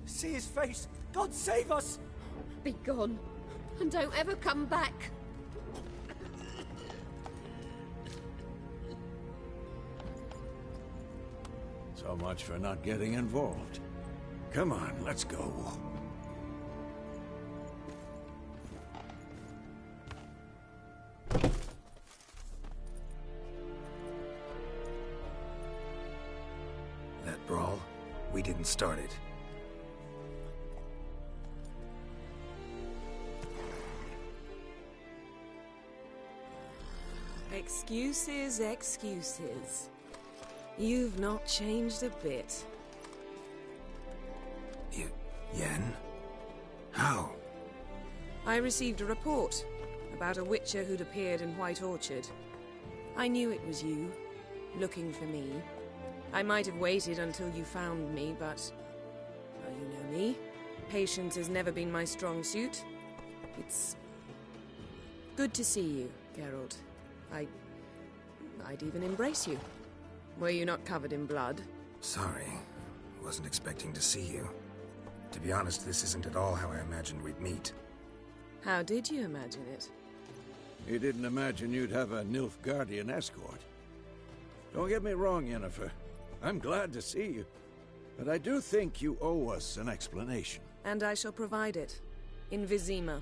See his face! God save us! Be gone, and don't ever come back. So much for not getting involved. Come on, let's go. That brawl, we didn't start it. Excuses, excuses. You've not changed a bit. Yen? How? I received a report about a Witcher who'd appeared in White Orchard. I knew it was you, looking for me. I might have waited until you found me, but... well, you know me. Patience has never been my strong suit. It's... good to see you, Geralt. I'd even embrace you. Were you not covered in blood? Sorry. Wasn't expecting to see you. To be honest, this isn't at all how I imagined we'd meet. How did you imagine it? You didn't imagine you'd have a Nilfgaardian escort. Don't get me wrong, Yennefer. I'm glad to see you. But I do think you owe us an explanation. And I shall provide it. In Vizima.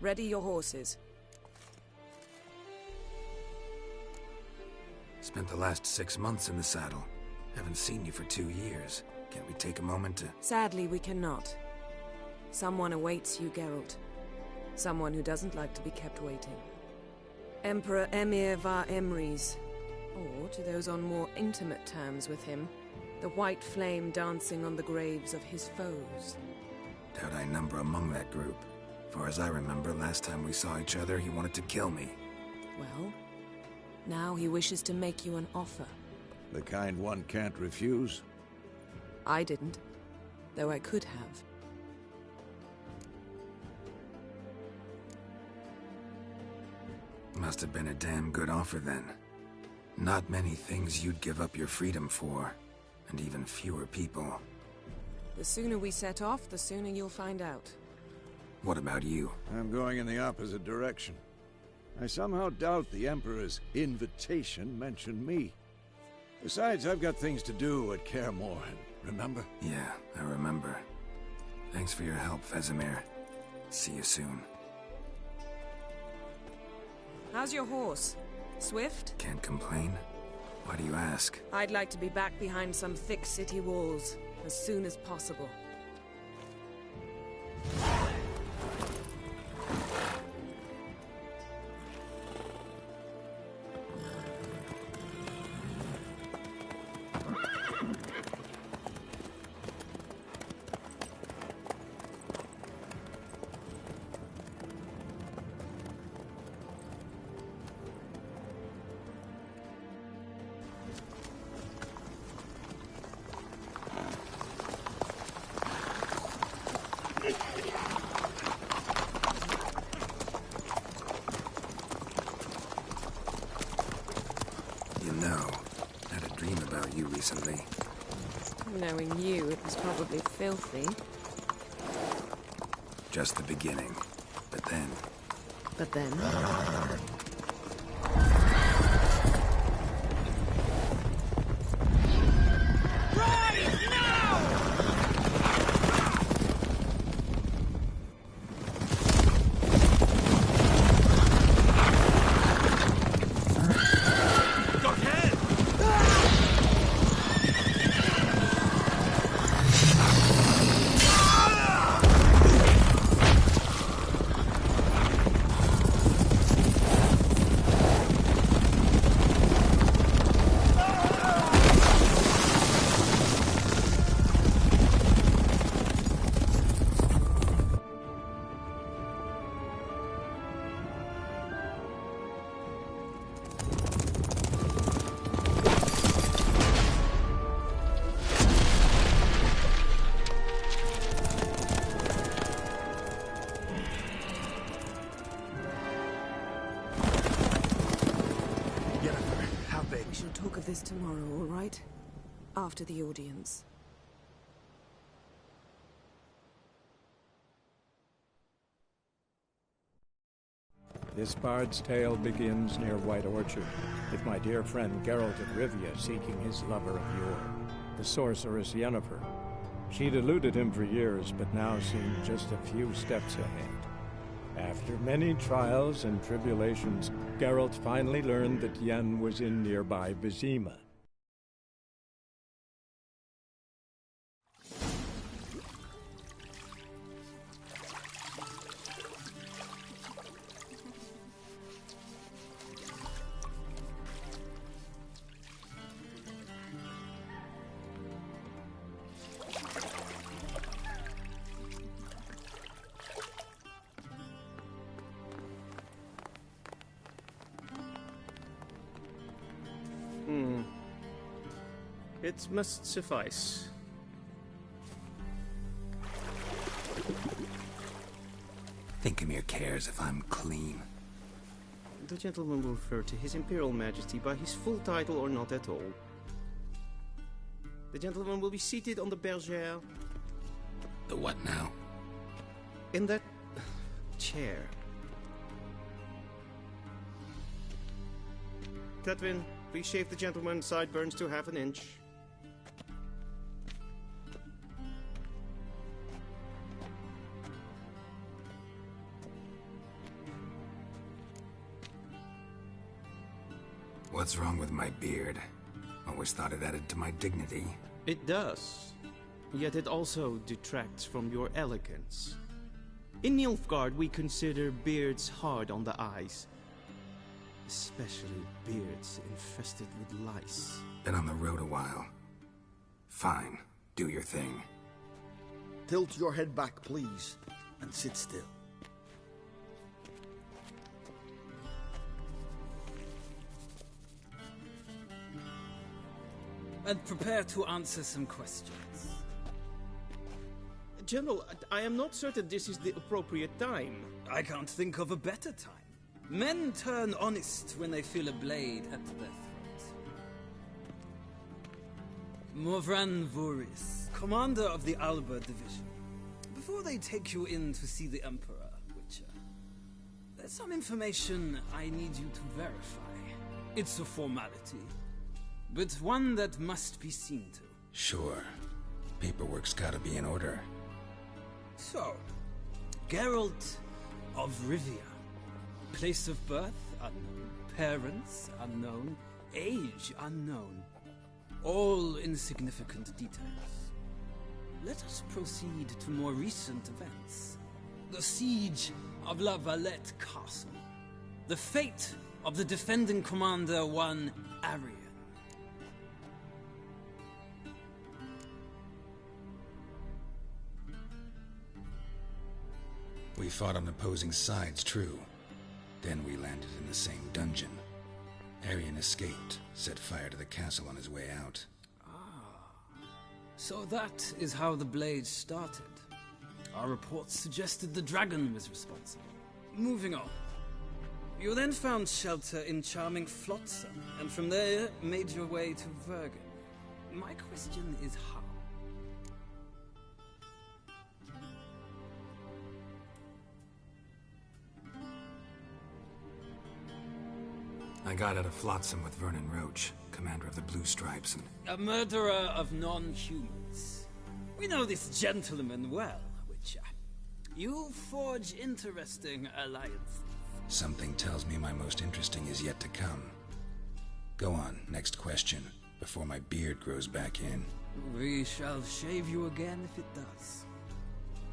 Ready your horses. Spent the last 6 months in the saddle. Haven't seen you for 2 years. Can't we take a moment to... Sadly, we cannot. Someone awaits you, Geralt. Someone who doesn't like to be kept waiting. Emperor Emhyr var Emreis. Or, to those on more intimate terms with him, the white flame dancing on the graves of his foes. Doubt I number among that group. Far as I remember, last time we saw each other, he wanted to kill me. Well, now he wishes to make you an offer. The kind one can't refuse? I didn't, though I could have. Must have been a damn good offer then. Not many things you'd give up your freedom for, and even fewer people. The sooner we set off, the sooner you'll find out. What about you? I'm going in the opposite direction. I somehow doubt the Emperor's invitation mentioned me. Besides, I've got things to do at Kaer Morhen, remember? Yeah, I remember. Thanks for your help, Vesemir. See you soon. How's your horse? Swift? Can't complain. Why do you ask? I'd like to be back behind some thick city walls, as soon as possible. Recently. Knowing you, it was probably filthy. Just the beginning. But then... But then? This tomorrow, all right? After the audience. This bard's tale begins near White Orchard, with my dear friend Geralt of Rivia seeking his lover of yore, the sorceress Yennefer. She'd eluded him for years, but now seemed just a few steps ahead. After many trials and tribulations, Geralt finally learned that Yen was in nearby Vizima. It must suffice. Thinkamir cares if I'm clean. The gentleman will refer to His Imperial Majesty by his full title or not at all. The gentleman will be seated on the bergère. The what now? In that chair. Cletwin, please shave the gentleman's sideburns to half an inch. What's wrong with my beard? Always thought it added to my dignity. It does. Yet it also detracts from your elegance. In Nilfgaard, we consider beards hard on the eyes. Especially beards infested with lice. Been on the road a while. Fine. Do your thing. Tilt your head back, please, and sit still. And prepare to answer some questions. General, I am not certain this is the appropriate time. I can't think of a better time. Men turn honest when they feel a blade at their throat. Morvran Voorhis, commander of the Alba Division. Before they take you in to see the Emperor, Witcher, there's some information I need you to verify. It's a formality, but one that must be seen to. Sure. Paperwork's gotta be in order. So, Geralt of Rivia. Place of birth, unknown. Parents, unknown. Age, unknown. All insignificant details. Let us proceed to more recent events. The siege of La Valette Castle. The fate of the defending commander, one Arian. We fought on opposing sides, true. Then we landed in the same dungeon. Arian escaped, set fire to the castle on his way out. So that is how the Blade started. Our reports suggested the dragon was responsible. Moving on. You then found shelter in charming Flotsam, and from there made your way to Vergen. My question is how? I got out of Flotsam with Vernon Roach, commander of the Blue Stripes, and... A murderer of non-humans. We know this gentleman well, Witcher. You forge interesting alliances. Something tells me my most interesting is yet to come. Go on, next question, before my beard grows back in. We shall shave you again if it does.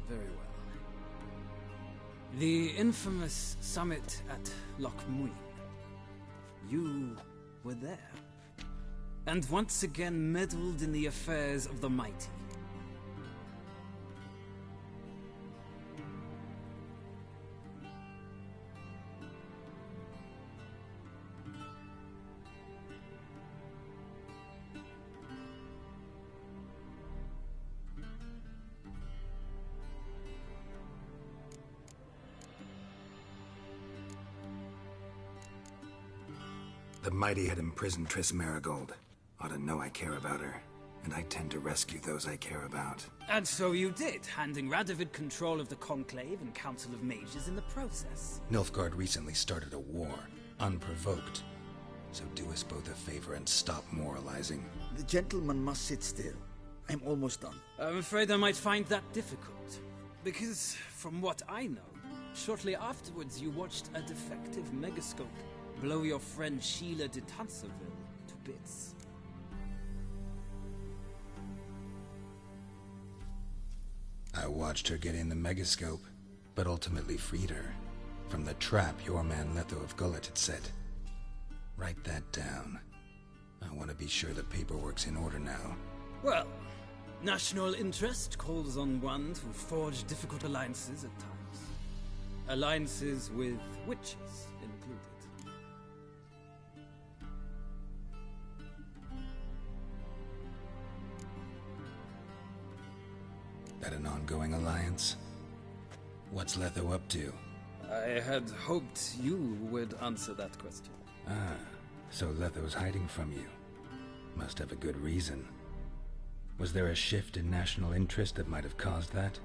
Very well. The infamous summit at Loch Muin. You were there. And once again meddled in the affairs of the mighty. The mighty had imprisoned Triss Merigold. Ought to know I care about her. and I tend to rescue those I care about. And so you did, handing Radovid control of the Conclave and Council of Mages in the process. Nilfgaard recently started a war, unprovoked. So do us both a favor and stop moralizing. The gentleman must sit still. I'm almost done. I'm afraid I might find that difficult. Because, from what I know, shortly afterwards you watched a defective megascope blow your friend Sheila de Tanserville to bits. I watched her get in the megascope, but ultimately freed her from the trap your man Letho of Gullet had set. Write that down. I want to be sure the paperwork's in order now. Well, national interest calls on one to forge difficult alliances at times. Alliances with witches included. That an ongoing alliance? What's Letho up to? I had hoped you would answer that question. Ah, so Letho's hiding from you. Must have a good reason. Was there a shift in national interest that might have caused that?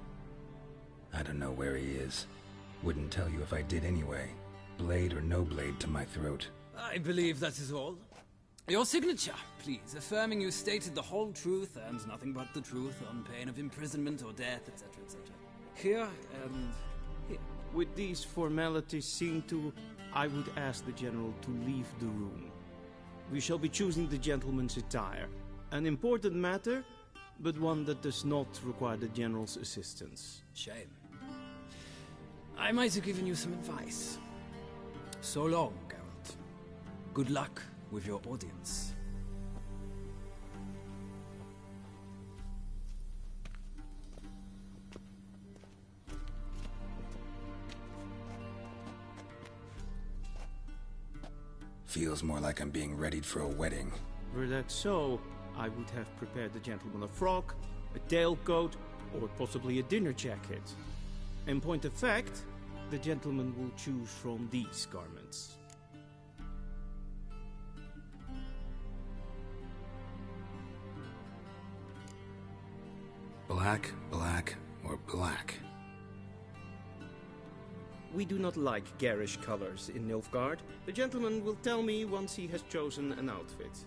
I don't know where he is. Wouldn't tell you if I did anyway. Blade or no blade to my throat. I believe that is all. Your signature, please, affirming you stated the whole truth and nothing but the truth on pain of imprisonment or death, etc., etc. Here and here. With these formalities seen to, I would ask the General to leave the room. We shall be choosing the gentleman's attire. An important matter, but one that does not require the General's assistance. Shame. I might have given you some advice. So long, Geralt. Good luck with your audience. Feels more like I'm being readied for a wedding. Were that so, I would have prepared the gentleman a frock, a tailcoat, or possibly a dinner jacket. In point of fact, the gentleman will choose from these garments. Black, black, or black? We do not like garish colors in Nilfgaard. The gentleman will tell me once he has chosen an outfit.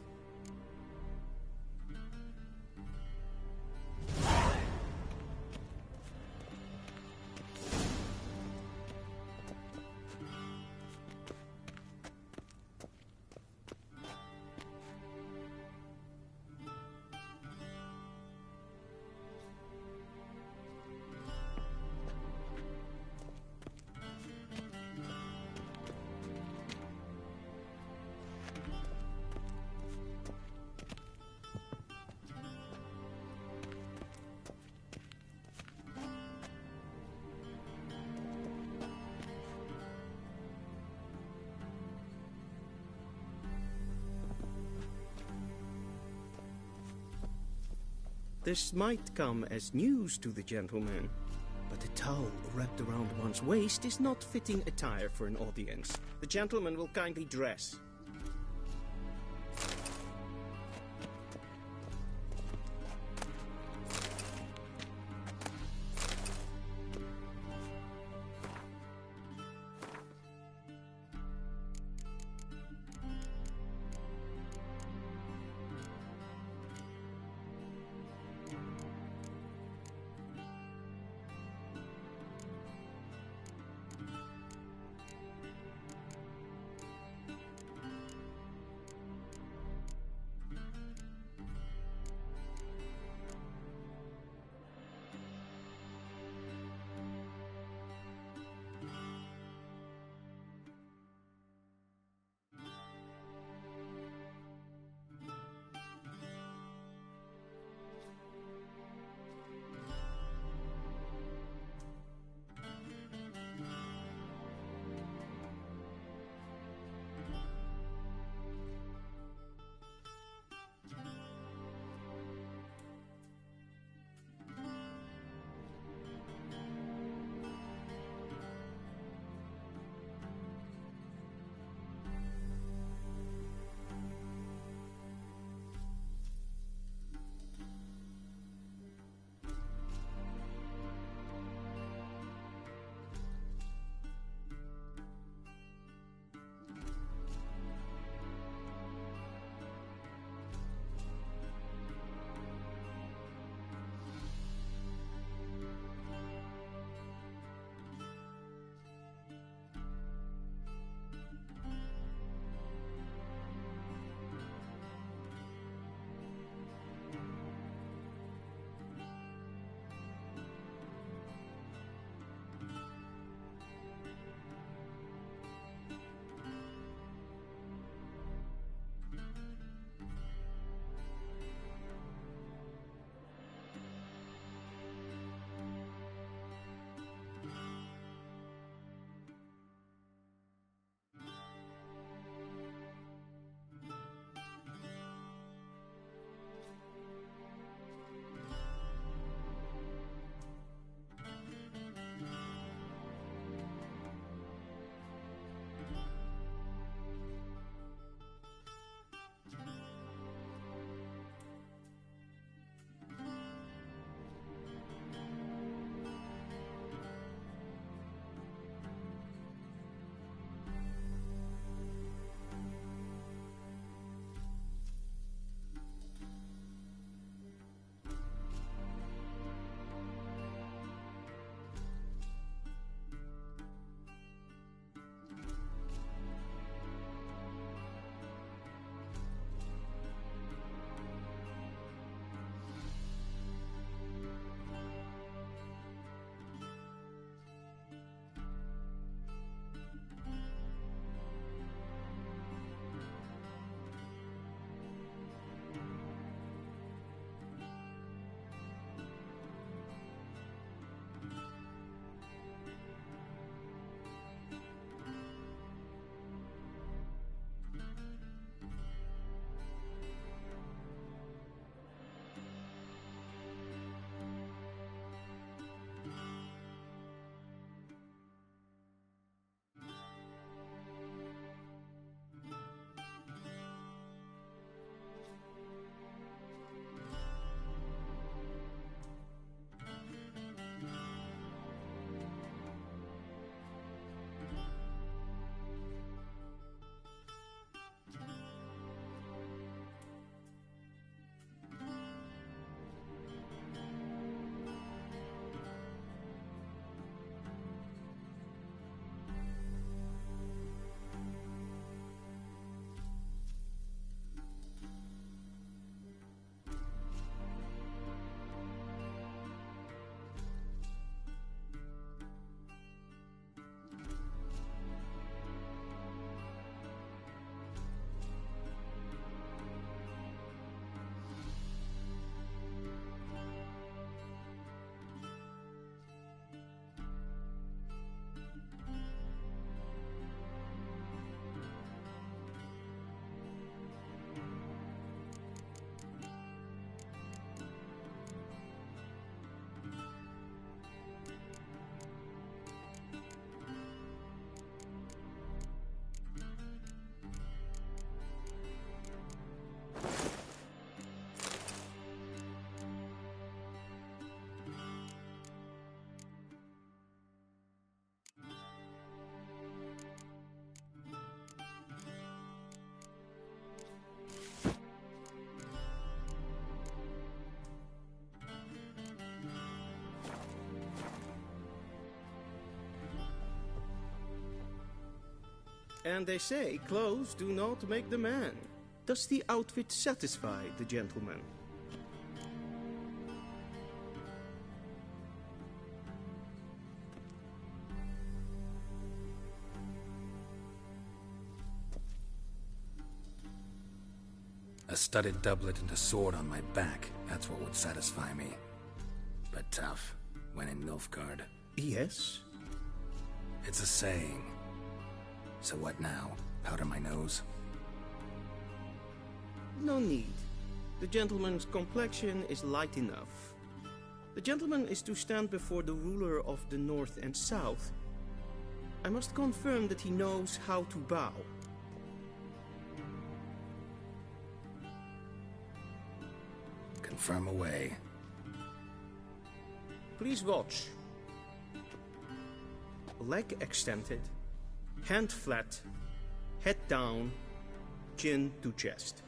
This might come as news to the gentleman, but a towel wrapped around one's waist is not fitting attire for an audience. The gentleman will kindly dress. And they say clothes do not make the man. Does the outfit satisfy the gentleman? A studded doublet and a sword on my back, that's what would satisfy me. But tough, when in Nilfgaard. Yes? It's a saying. So what now? Powder my nose? No need. The gentleman's complexion is light enough. The gentleman is to stand before the ruler of the North and South. I must confirm that he knows how to bow. Confirm away. Please watch. Leg extended, hand flat, head down, chin to chest.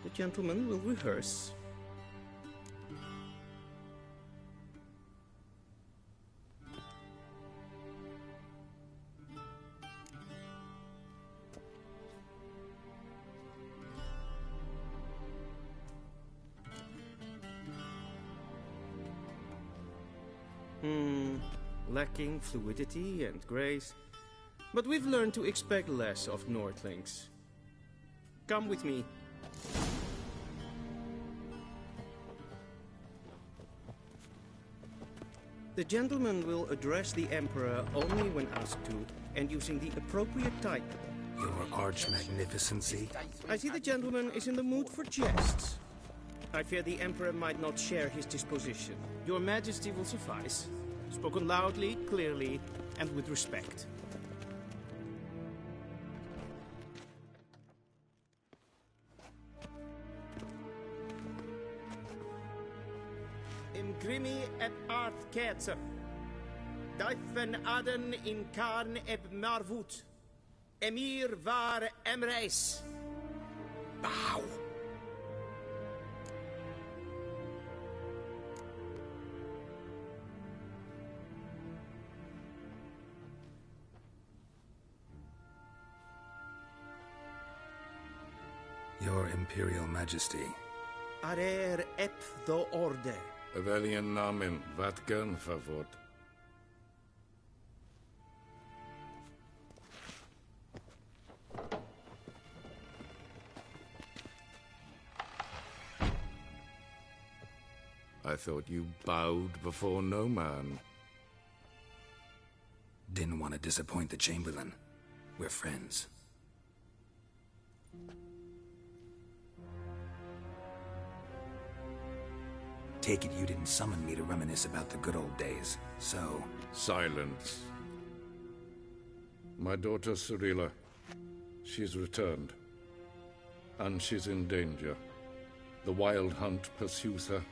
The gentleman will rehearse. Lacking fluidity and grace. But we've learned to expect less of Nordlings. Come with me. The gentleman will address the Emperor only when asked to, and using the appropriate title. Your Arch-Magnificency? I see the gentleman is in the mood for jests. I fear the Emperor might not share his disposition. Your Majesty will suffice. Spoken loudly, clearly, and with respect. In grimi et art ketzer. Daifen aden in karn eb marvut. Emir var emreis. Bow. Your Imperial Majesty. Arer ep the orde. Evelian namen, wat gern favort. I thought you bowed before no man. Didn't want to disappoint the Chamberlain. We're friends. Take it you didn't summon me to reminisce about the good old days, so... Silence. My daughter Cirilla, she's returned. And she's in danger. The Wild Hunt pursues her.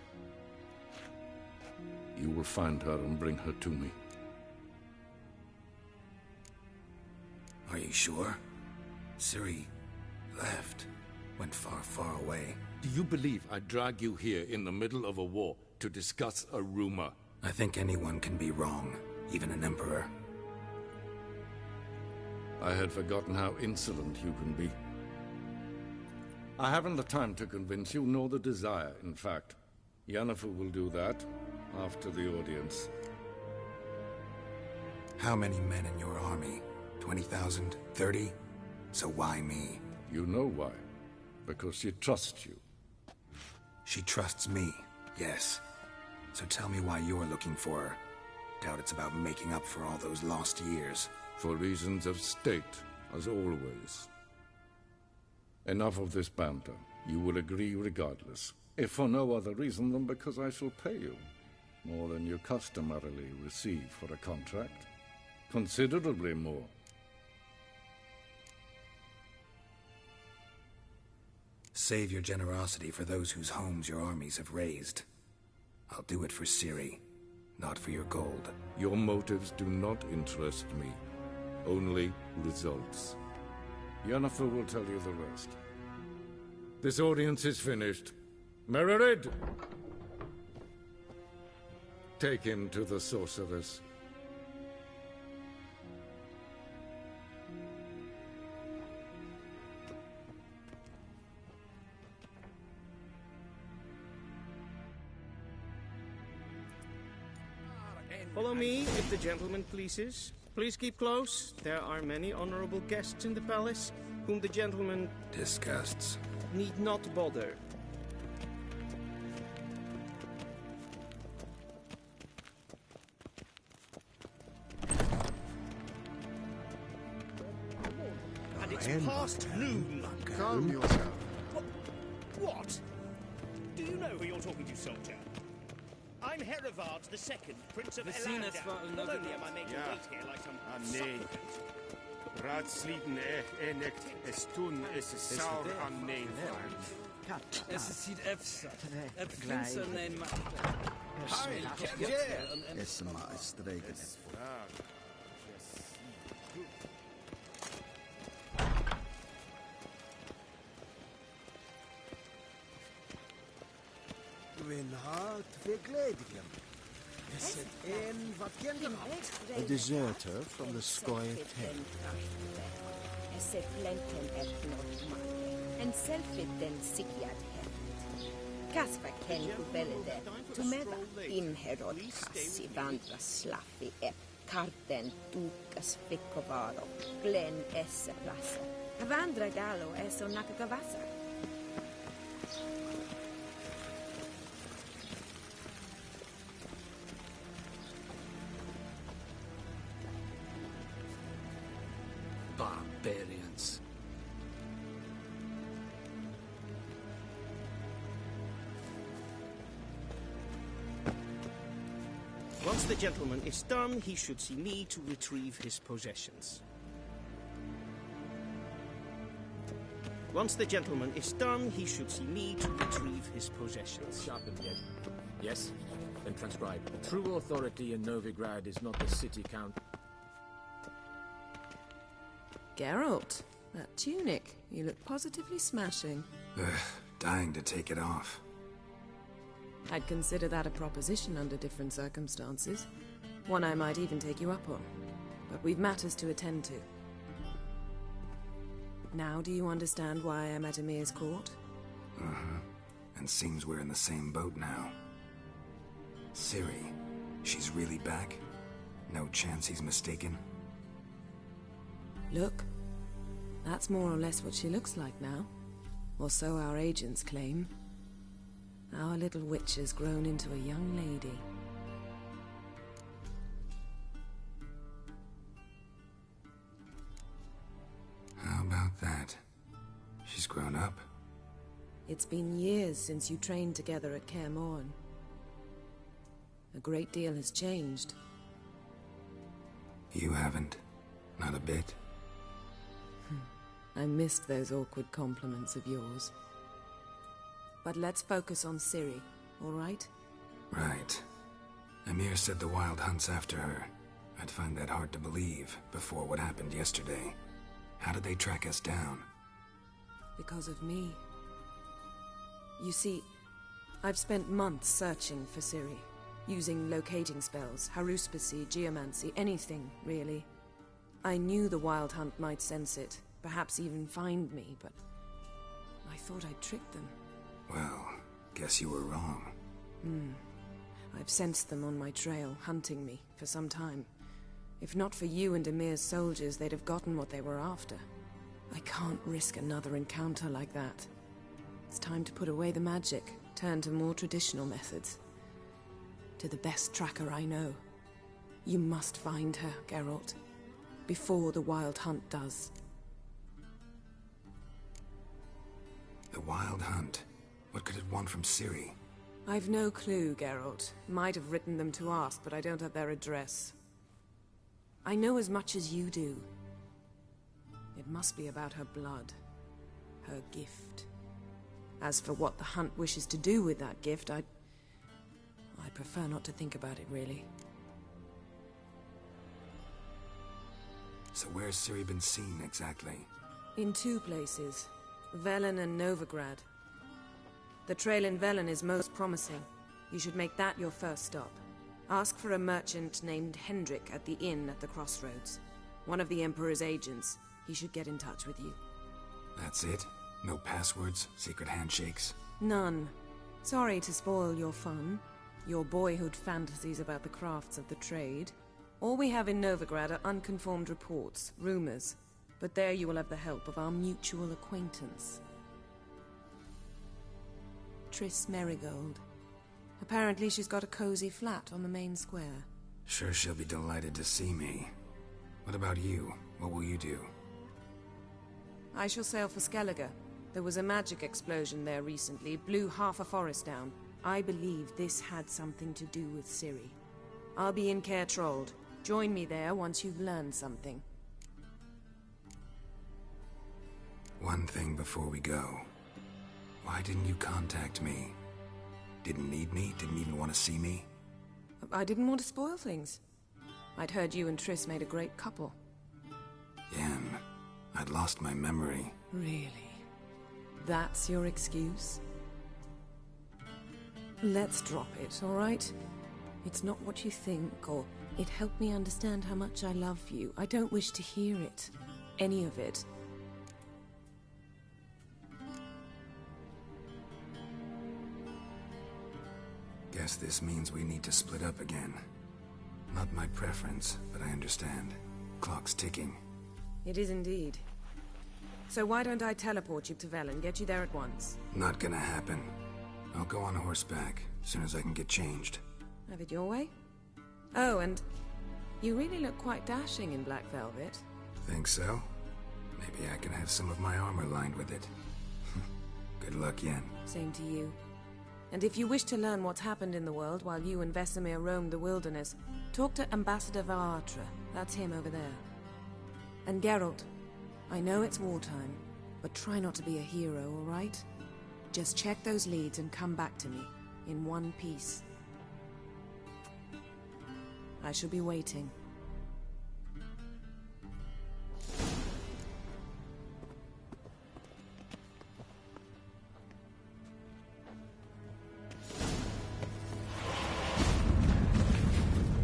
You will find her and bring her to me. Are you sure? Ciri left. Went far, far away. Do you believe I'd drag you here in the middle of a war to discuss a rumor? I think anyone can be wrong, even an emperor. I had forgotten how insolent you can be. I haven't the time to convince you, nor the desire, in fact. Yennefer will do that after the audience. How many men in your army? 20,000? 30? So why me? You know why. Because she trusts you. She trusts me, yes. So tell me why you're looking for her. Doubt it's about making up for all those lost years. For reasons of state, as always. Enough of this banter. You will agree regardless. If for no other reason than because I shall pay you. More than you customarily receive for a contract. Considerably more. Save your generosity for those whose homes your armies have razed. I'll do it for Ciri, not for your gold. Your motives do not interest me. Only results. Yennefer will tell you the rest. This audience is finished. Mererid! Take him to the sorceress. Follow me, if the gentleman pleases. Please keep close. There are many honorable guests in the palace, whom the gentleman Disgusts. need not bother. And it's past noon. Calm yourself. What? Do you know who you're talking to, soldier? I'm Herivard II, Prince of Vicinus Elanda. var Not only am I making Ja. wait here like some nee. supplicant. Raadsliden enikt estun is saur an nein. Es sieht efsa. Finster nein ma. Esma Estregen. Gwyn hart verkledingen. Is het een wat kinderen? A deserter from the Scoia Tent. Se flenten et normal. En selfiten sikiad heft. Kasva ken kubelede. Tumeva imherod kassi vandra slaffi ep. Karten tukas fikkovaro. Glen esse plassa. Vandra galo eso nakagavasa. Barbarians. Once the gentleman is done, he should see me to retrieve his possessions. Once the gentleman is done, he should see me to retrieve his possessions. Sharpened yet? Yes? Then transcribe. True authority in Novigrad is not the city count. Geralt, that tunic. You look positively smashing. Ugh, dying to take it off. I'd consider that a proposition under different circumstances. One I might even take you up on. But we've matters to attend to. Now do you understand why I'm at Emir's court? Uh-huh. And seems we're in the same boat now. Ciri, she's really back? No chance he's mistaken? Look, that's more or less what she looks like now. Or so our agents claim. Our little witch has grown into a young lady. How about that? She's grown up? It's been years since you trained together at Kaer Morhen. A great deal has changed. You haven't. Not a bit. I missed those awkward compliments of yours. But let's focus on Ciri, all right? Right. Emir said the Wild Hunt's after her. I'd find that hard to believe before what happened yesterday. How did they track us down? Because of me. You see, I've spent months searching for Ciri, using locating spells, haruspicy, geomancy, anything, really. I knew the Wild Hunt might sense it, perhaps even find me, but I thought I'd tricked them. Well, guess you were wrong. I've sensed them on my trail, hunting me, for some time. If not for you and Emir's soldiers, they'd have gotten what they were after. I can't risk another encounter like that. It's time to put away the magic, turn to more traditional methods. To the best tracker I know. You must find her, Geralt. Before the Wild Hunt does. The Wild Hunt? What could it want from Ciri? I've no clue, Geralt. Might have written them to ask, but I don't have their address. I know as much as you do. It must be about her blood. Her gift. As for what the Hunt wishes to do with that gift, I'd prefer not to think about it, really. So where's Ciri been seen, exactly? In two places. Velen and Novigrad. The trail in Velen is most promising. You should make that your first stop. Ask for a merchant named Hendrik at the inn at the crossroads. One of the Emperor's agents. He should get in touch with you. That's it? No passwords, secret handshakes? None. Sorry to spoil your fun. your boyhood fantasies about the crafts of the trade. All we have in Novigrad are unconfirmed reports, rumors. But there you will have the help of our mutual acquaintance. Triss Merigold. Apparently she's got a cozy flat on the main square. Sure she'll be delighted to see me. What about you? What will you do? I shall sail for Skellige. There was a magic explosion there recently, blew half a forest down. I believe this had something to do with Ciri. I'll be in Caer Trolde. Join me there once you've learned something. One thing before we go. Why didn't you contact me? Didn't need me? Didn't even want to see me? I didn't want to spoil things. I'd heard you and Triss made a great couple. Yen, I'd lost my memory. Really? That's your excuse? Let's drop it, all right? It's not what you think, or it helped me understand how much I love you. I don't wish to hear it. Any of it. Guess this means we need to split up again. Not my preference, but I understand. Clock's ticking. It is indeed. So why don't I teleport you to Velen, get you there at once? Not gonna happen. I'll go on horseback, as soon as I can get changed. Have it your way? Oh, and you really look quite dashing in black velvet. Think so? Maybe I can have some of my armor lined with it. Good luck, Yen. Same to you. And if you wish to learn what's happened in the world while you and Vesemir roamed the wilderness, talk to Ambassador Varatra. That's him over there. And Geralt, I know it's wartime, but try not to be a hero, all right? Just check those leads and come back to me, in one piece. I shall be waiting.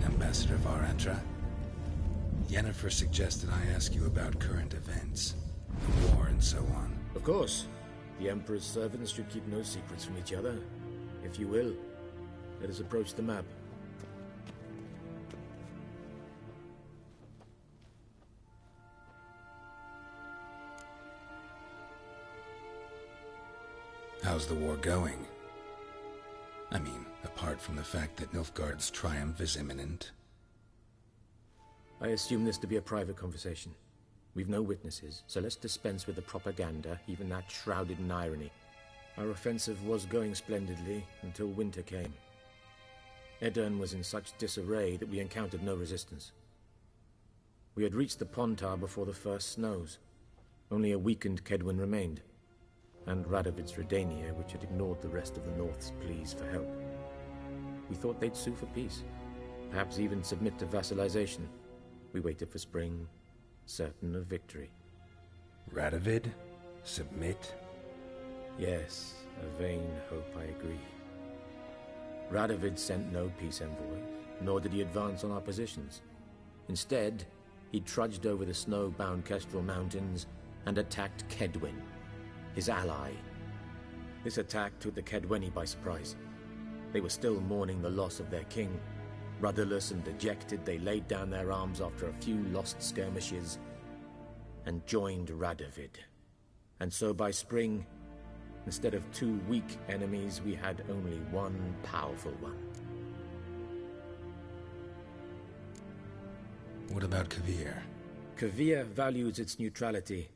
Ambassador Varatra, Yennefer suggested I ask you about current events, the war and so on. Of course. The Emperor's servants should keep no secrets from each other. If you will, let us approach the map. How's the war going? I mean, apart from the fact that Nilfgaard's triumph is imminent. I assume this to be a private conversation. We've no witnesses, so let's dispense with the propaganda, even that shrouded in irony. Our offensive was going splendidly until winter came. Edirn was in such disarray that we encountered no resistance. We had reached the Pontar before the first snows. Only a weakened Kedwin remained, and Radovid's Redania, which had ignored the rest of the North's pleas for help. We thought they'd sue for peace, perhaps even submit to vassalization. We waited for spring, certain of victory. Radovid? Submit? Yes, a vain hope, I agree. Radovid sent no peace envoy, nor did he advance on our positions. Instead, he trudged over the snow-bound Kestrel Mountains and attacked Kedwin, his ally. This attack took the Kedweni by surprise. They were still mourning the loss of their king. Rudderless and dejected, they laid down their arms after a few lost skirmishes and joined Radovid. And so by spring, instead of two weak enemies, we had only one powerful one. What about Kovir? Kovir values its neutrality,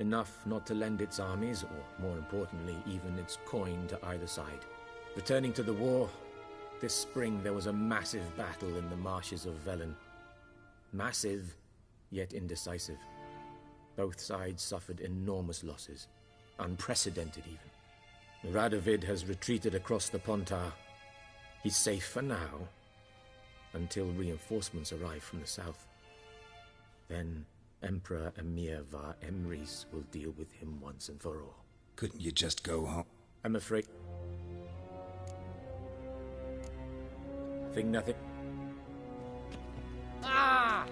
enough not to lend its armies, or more importantly, even its coin to either side. Returning to the war, this spring there was a massive battle in the marshes of Velen. Massive, yet indecisive. Both sides suffered enormous losses, unprecedented even. Radovid has retreated across the Pontar. He's safe for now, until reinforcements arrive from the south. Then Emperor Emhyr var Emreis will deal with him once and for all. Couldn't you just go home? I'm afraid... Think nothing. Ah!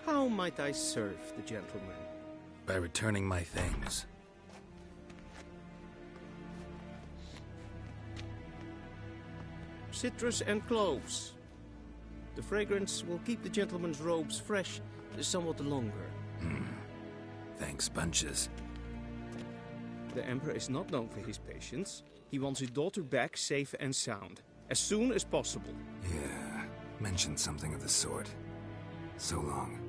How might I serve the gentleman? By returning my things. Citrus and cloves. The fragrance will keep the gentleman's robes fresh somewhat longer. Thanks, bunches. The Emperor is not known for his patience. He wants his daughter back safe and sound, as soon as possible. Yeah, mentioned something of the sort. So long.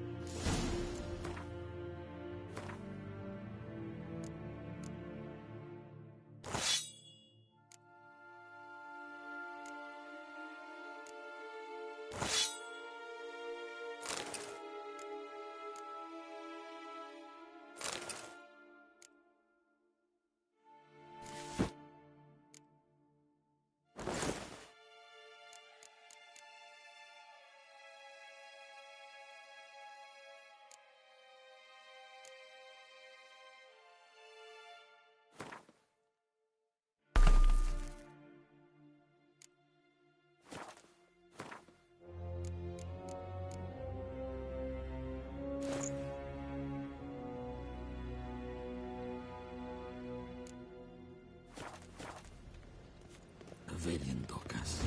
Velindokas.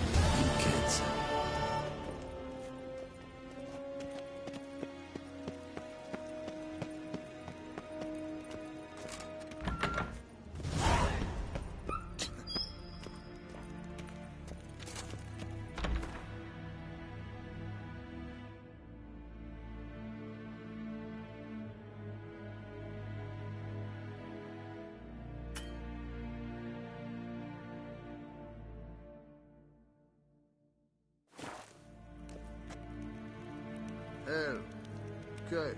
Hell. Okay.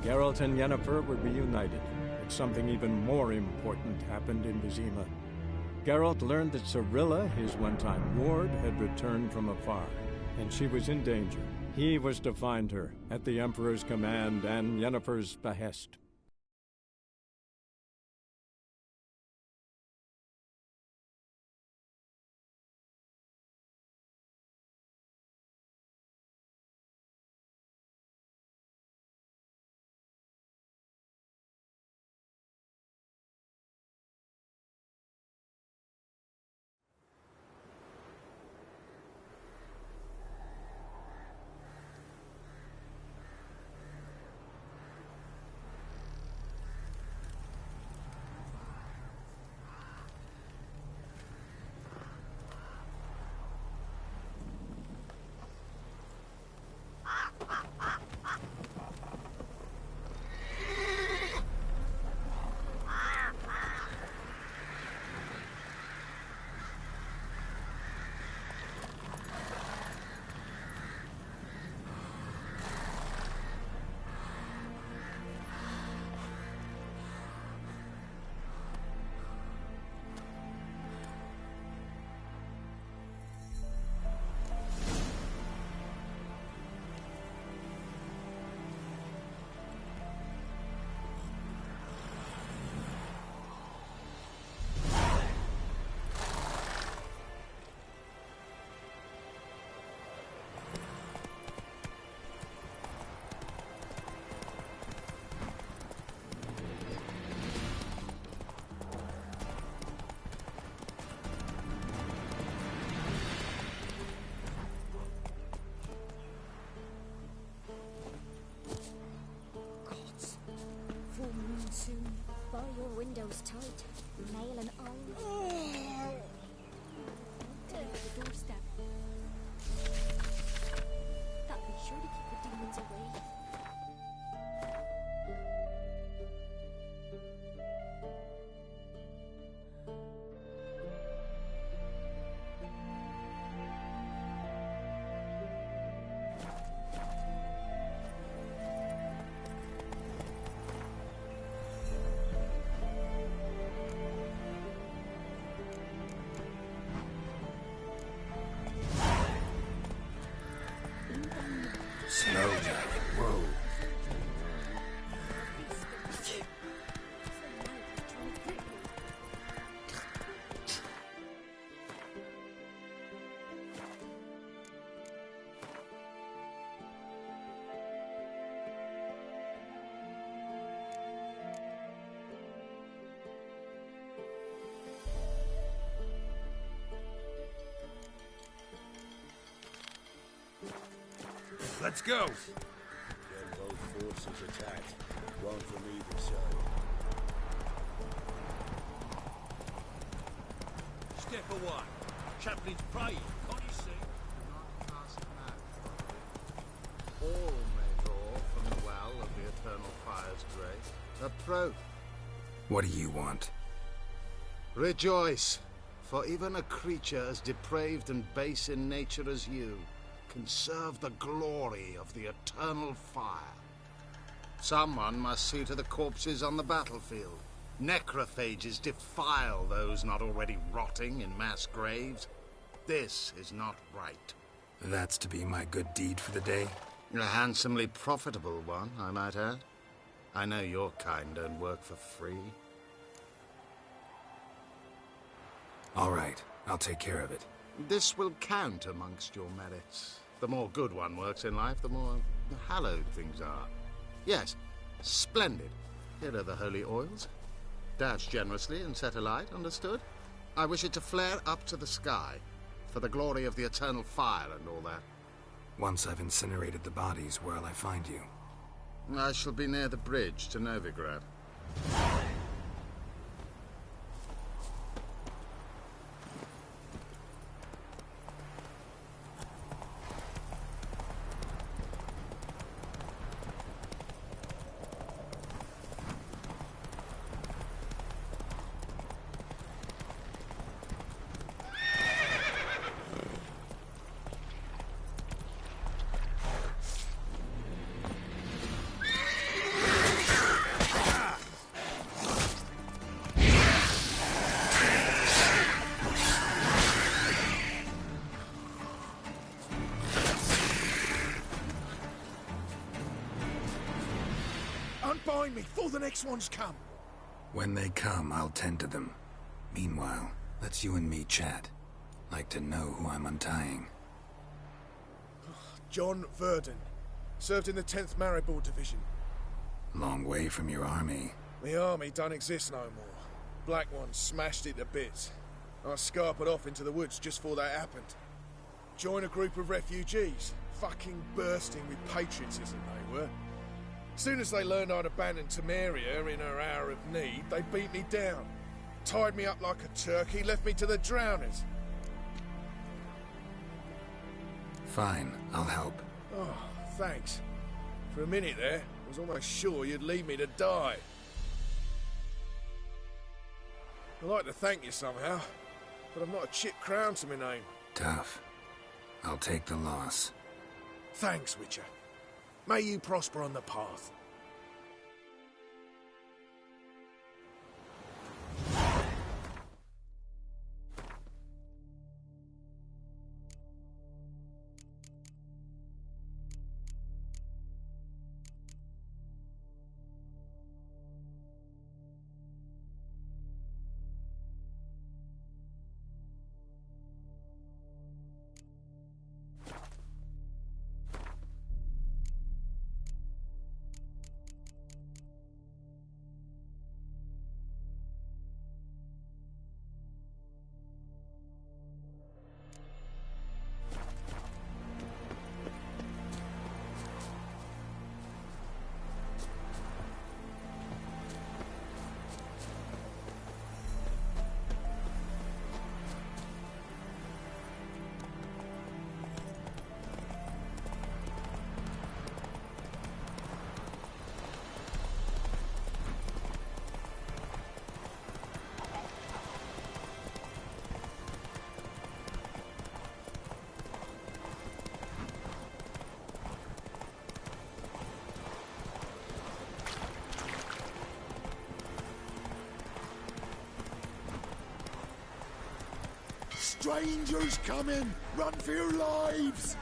Geralt and Yennefer were reunited, but something even more important happened in Vizima. Geralt learned that Cirilla, his one-time ward, had returned from afar, and she was in danger. He was to find her, at the Emperor's command and Yennefer's behest. Soon. Bar your windows tight, nail and all. Down at the doorstep. That'll be sure to keep the demons away. Slow down, whoa. Let's go! Then both forces attacked. One from either side. Step away. Chaplain's praying, can't you see? All may draw from the well of the Eternal Fire's grace. Approach. What do you want? Rejoice, for even a creature as depraved and base in nature as you can serve the glory of the Eternal Fire. Someone must see to the corpses on the battlefield. Necrophages defile those not already rotting in mass graves. This is not right. That's to be my good deed for the day? A handsomely profitable one, I might add. I know your kind don't work for free. All right, I'll take care of it. This will count amongst your merits. The more good one works in life, the more hallowed things are. Yes, splendid. Here are the holy oils. Dash generously and set alight, understood? I wish it to flare up to the sky, for the glory of the Eternal Fire and all that. Once I've incinerated the bodies, where'll I find you? I shall be near the bridge to Novigrad. Unbind me before the next ones come. When they come, I'll tend to them. Meanwhile, let's you and me chat. Like to know who I'm untying. John Verdon. Served in the 10th Maribor Division. Long way from your army. The army don't exist no more. Black Ones smashed it to bits. I scarpered off into the woods just before that happened. Joined a group of refugees. Fucking bursting with patriotism they were. Soon as they learned I'd abandoned Temeria in her hour of need, they beat me down. Tied me up like a turkey, left me to the drowners. Fine, I'll help. Oh, thanks. For a minute there, I was almost sure you'd leave me to die. I'd like to thank you somehow, but I've not a chip crown to my name. Tough. I'll take the loss. Thanks, Witcher. May you prosper on the path. Strangers coming! Run for your lives!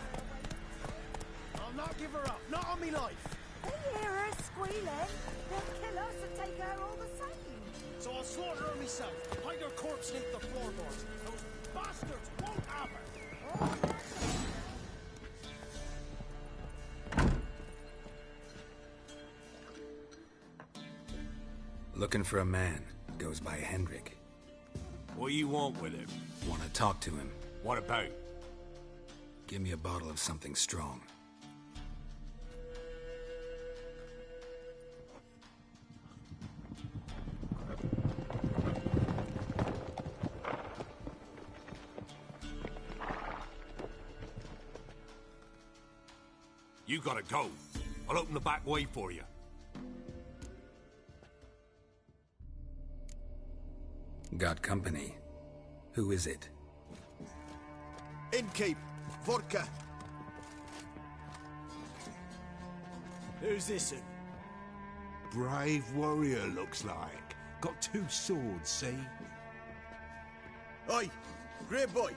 I'll not give her up, not on me life! They hear her squealing. They'll kill us and take her all the same. So I'll slaughter her myself, hide her corpse beneath the floorboards. Those bastards won't have her! Looking for a man. Goes by Hendrik. What do you want with him? Want to talk to him. What about? Give me a bottle of something strong. You gotta go. I'll open the back way for you. Got company. Who is it? Innkeep. Vodka. Who's this? Brave warrior, looks like. Got 2 swords, see? Oi, grey boy.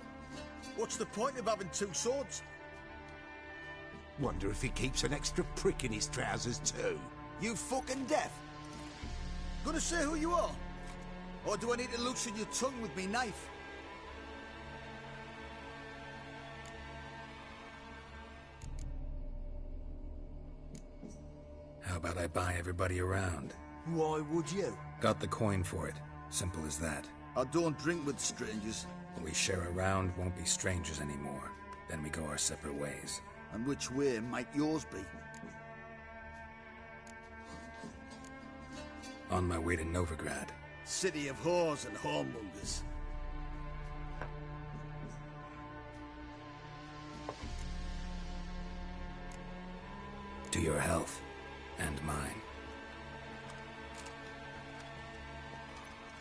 What's the point of having 2 swords? Wonder if he keeps an extra prick in his trousers too. You fucking deaf? Gonna say who you are? Or do I need to loosen your tongue with me knife? How about I buy everybody around? Why would you? Got the coin for it. Simple as that. I don't drink with strangers. We share a round, won't be strangers anymore. Then we go our separate ways. And which way might yours be? On my way to Novigrad. City of whores and whoremongers. To your health. And mine.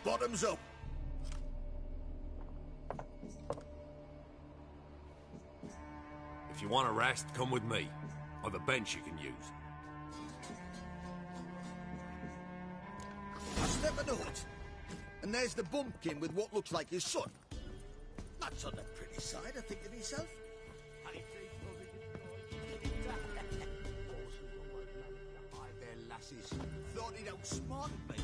Bottoms up! If you want a rest, come with me. I've a bench you can use. I step in the hut, and there's the bumpkin with what looks like his son. That's on the pretty side, I think to myself. Thought he'd outsmarted me.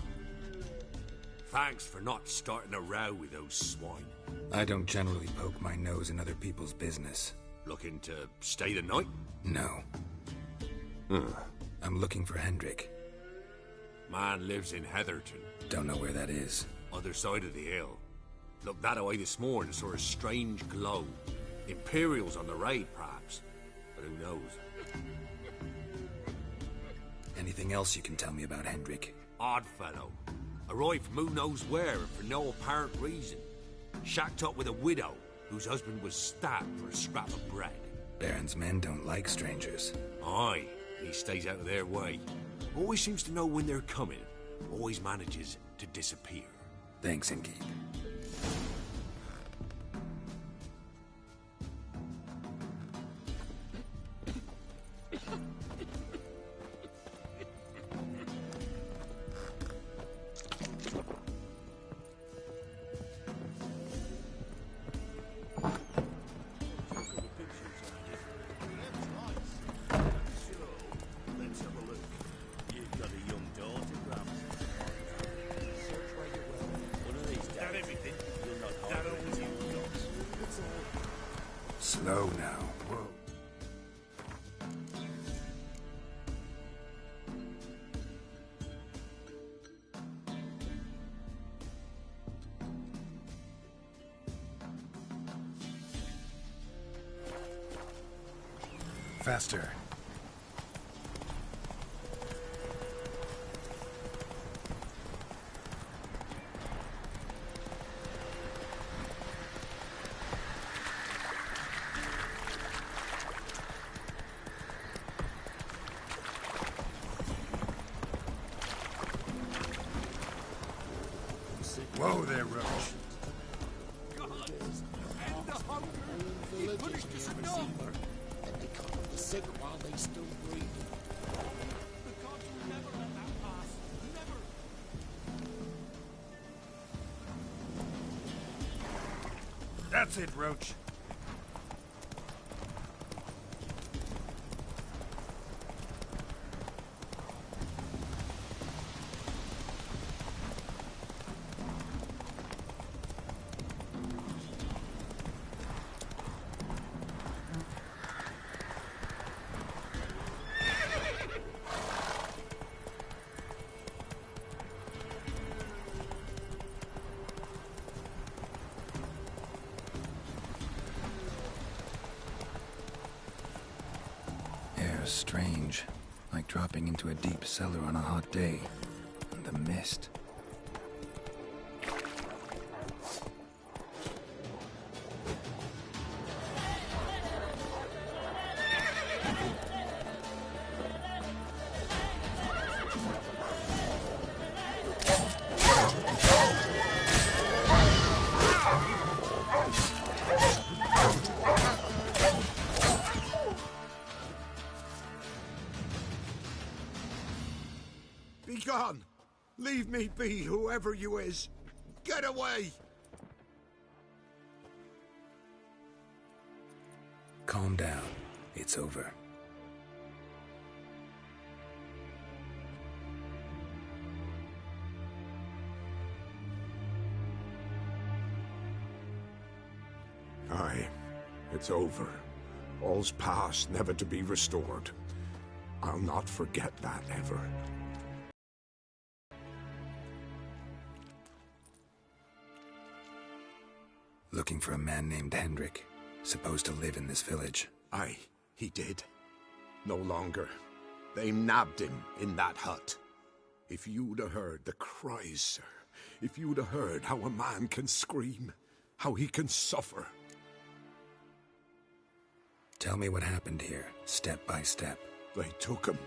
Thanks for not starting a row with those swine. I don't generally poke my nose in other people's business. Looking to stay the night? No. I'm looking for Hendrik. Man lives in Heatherton. Don't know where that is. Other side of the hill. Looked that away this morning, saw a strange glow. Imperials on the raid, perhaps. But who knows? Anything else you can tell me about Hendrik? Odd fellow. Arrived from who knows where and for no apparent reason. Shacked up with a widow whose husband was stabbed for a scrap of bread. Baron's men don't like strangers. Aye, he stays out of their way. Always seems to know when they're coming. Always manages to disappear. Thanks, Innkeep. Slow now. Whoa. Faster. Whoa there, Roach. God, end the hunger. He punished us enough. And they cover the sick while they still breathe. The gods will never let that pass. Never. That's it, Roach. Strange, like dropping into a deep cellar on a hot day. And the mist. Leave me be, whoever you is. Get away! Calm down. It's over. Aye, it's over. All's past, never to be restored. I'll not forget that ever. Looking for a man named Hendrik, supposed to live in this village. Aye, he did. No longer. They nabbed him in that hut. If you'd have heard the cries, sir. If you'd have heard how a man can scream, how he can suffer. Tell me what happened here, step by step. They took him.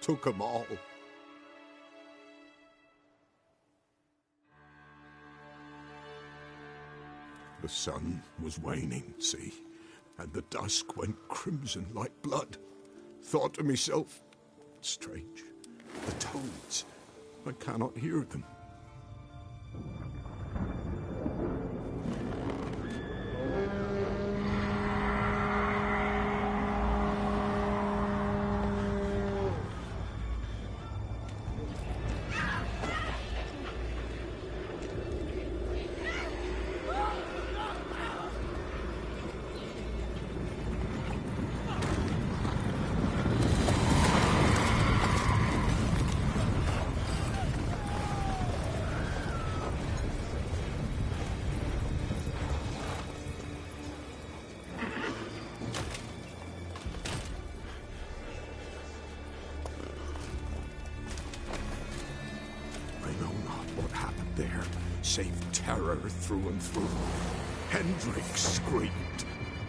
Took them all. The sun was waning, see, and the dusk went crimson like blood. Thought to myself, strange, the toads, I cannot hear them. Save terror through and through. Hendrik screamed.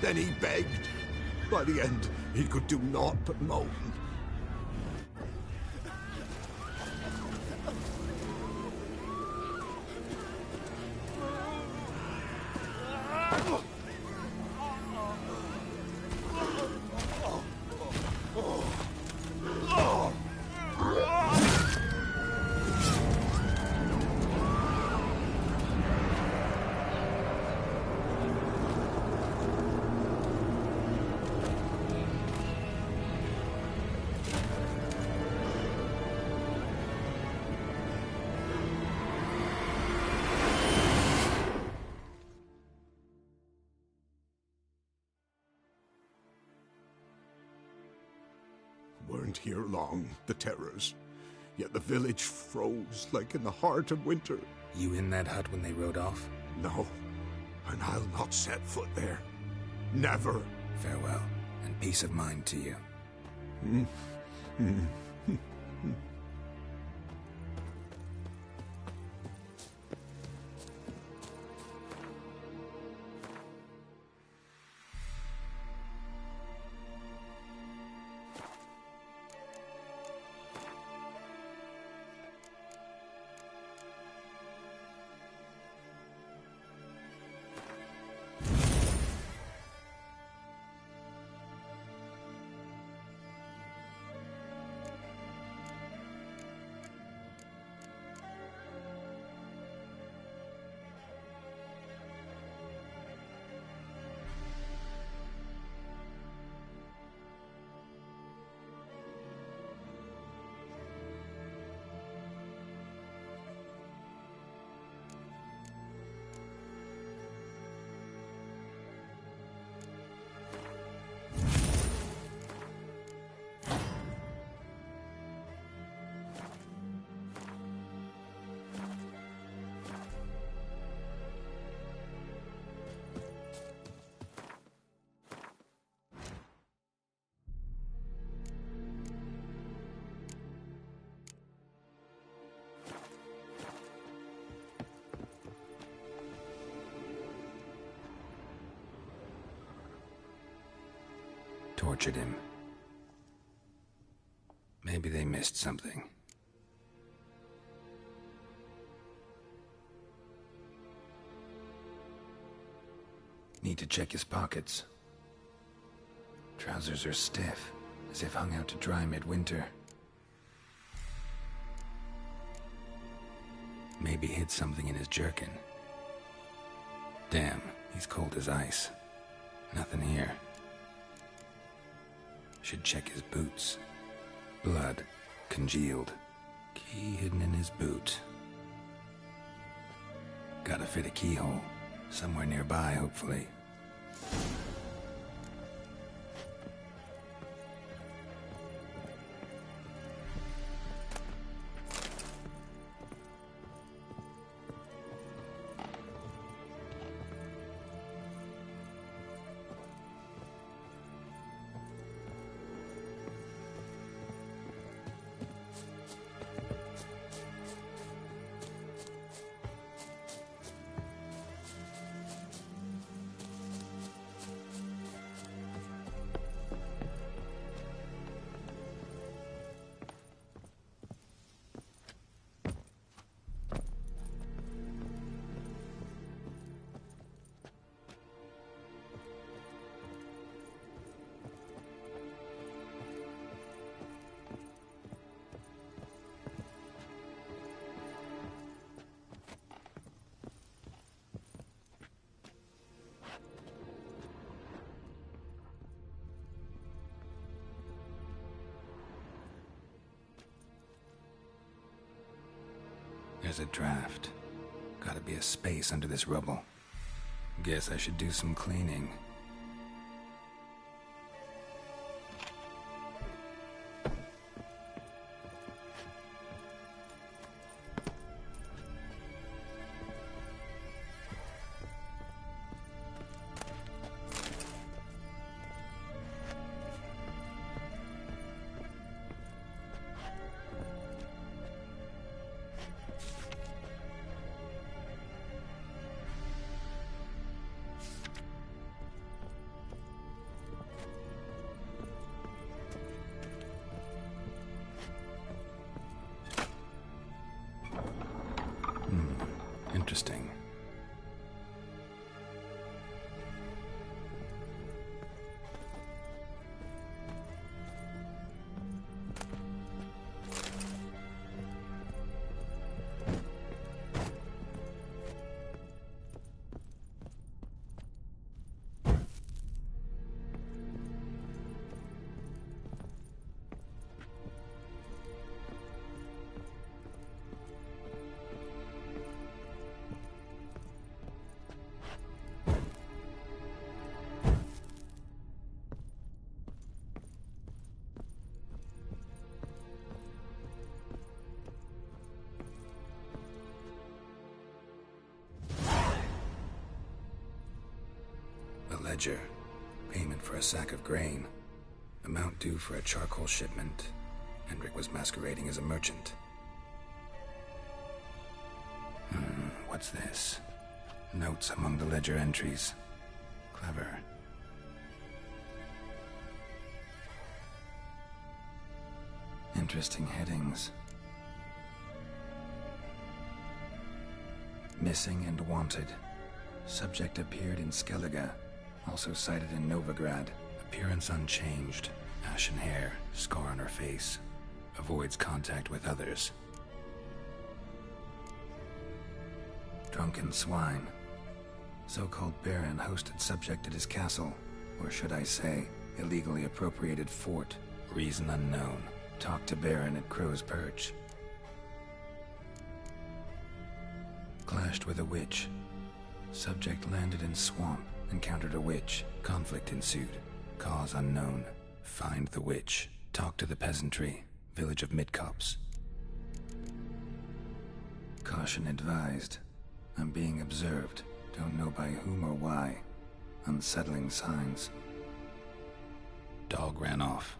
Then he begged. By the end, he could do naught but moan. Weren't here long, the terrors. Yet the village froze like in the heart of winter. You in that hut when they rode off? No, and I'll not set foot there. Never. Farewell, and peace of mind to you. Tortured him. Maybe they missed something. Need to check his pockets. Trousers are stiff, as if hung out to dry midwinter. Maybe hid something in his jerkin. Damn, he's cold as ice. Nothing here. Should check his boots. Blood, congealed. Key hidden in his boot. Gotta fit a keyhole. Somewhere nearby, hopefully. There's a draft. Gotta be a space under this rubble. Guess I should do some cleaning. Interesting. Ledger. Payment for a sack of grain. Amount due for a charcoal shipment. Hendrik was masquerading as a merchant. What's this? Notes among the ledger entries. Clever. Interesting headings. Missing and wanted. Subject appeared in Skellige. Also sighted in Novigrad. Appearance unchanged. Ashen hair, scar on her face. Avoids contact with others. Drunken swine. So-called Baron hosted subject at his castle. Or should I say, illegally appropriated fort. Reason unknown. Talked to Baron at Crow's Perch. Clashed with a witch. Subject landed in swamp. Encountered a witch. Conflict ensued. Cause unknown. Find the witch. Talk to the peasantry. Village of Midcopse. Caution advised. I'm being observed. Don't know by whom or why. Unsettling signs. Dog ran off.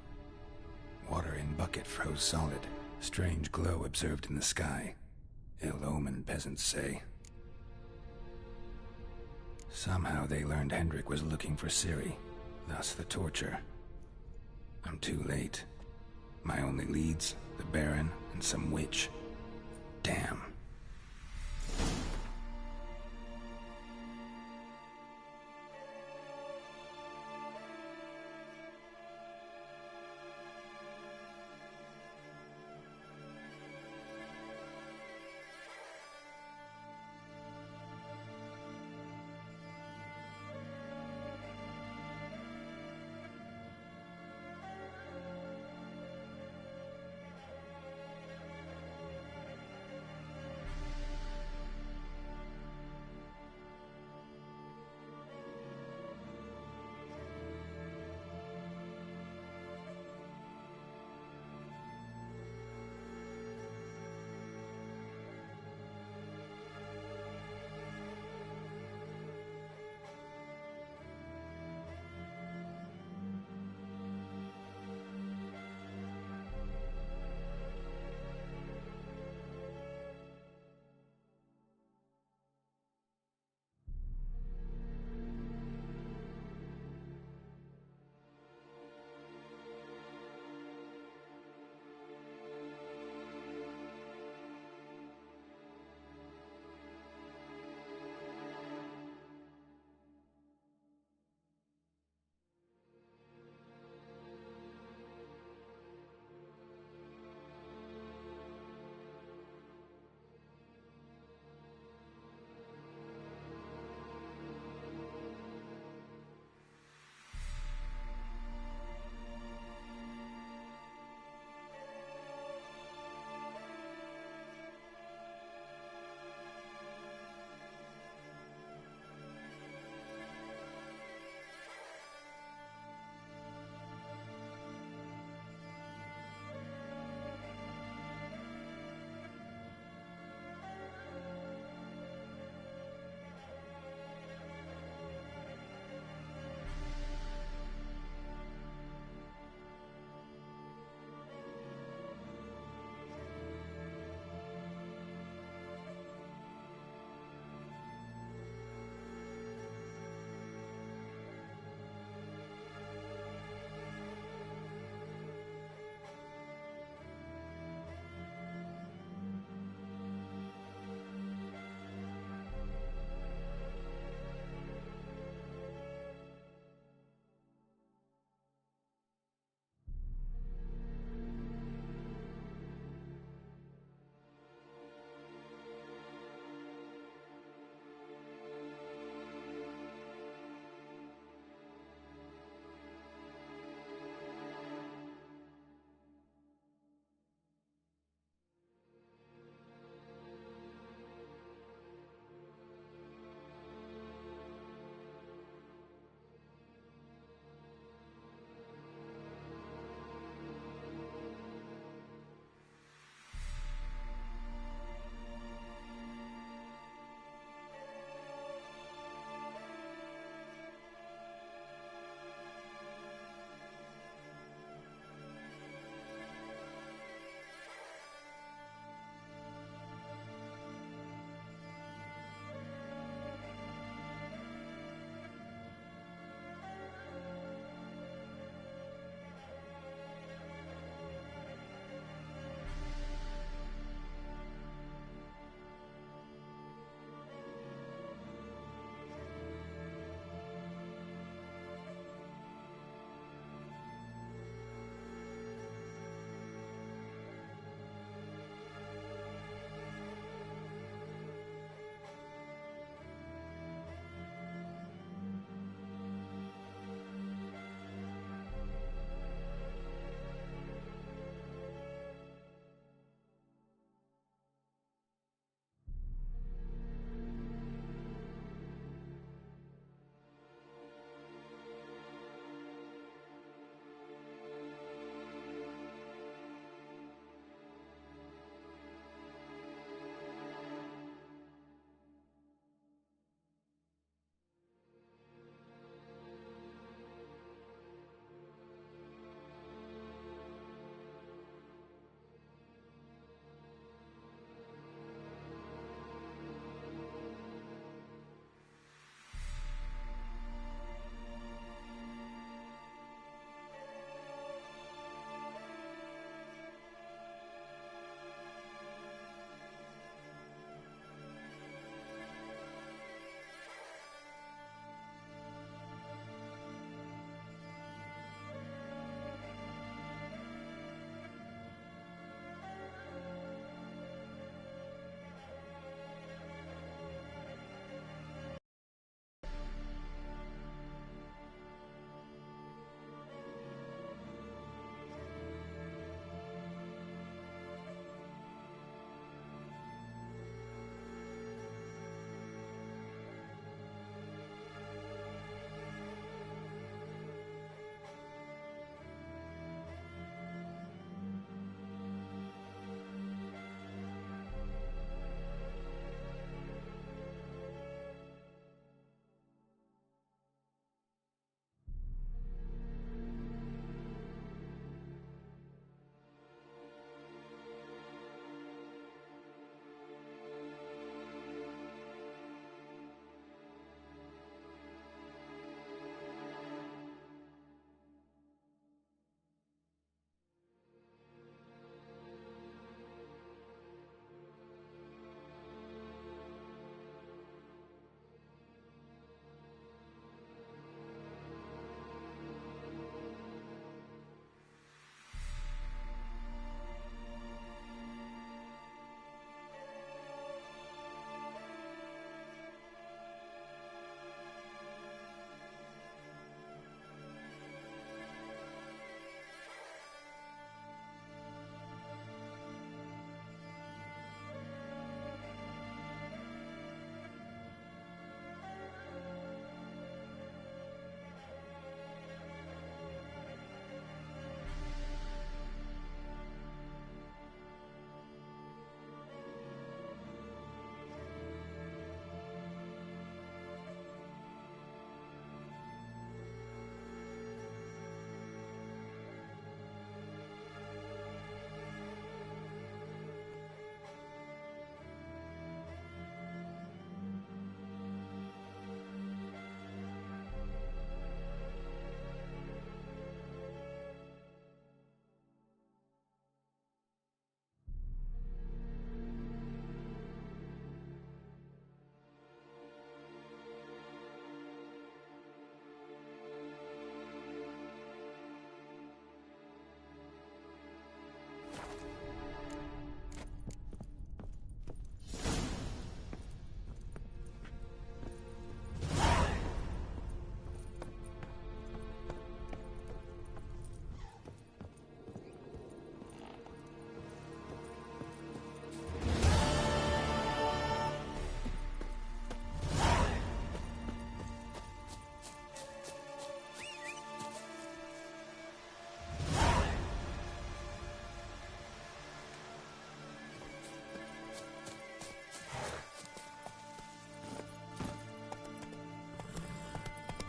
Water in bucket froze solid. Strange glow observed in the sky. Ill omen, peasants say. Somehow they learned Hendrik was looking for Ciri, thus the torture. I'm too late. My only leads, the Baron and some witch. Damn.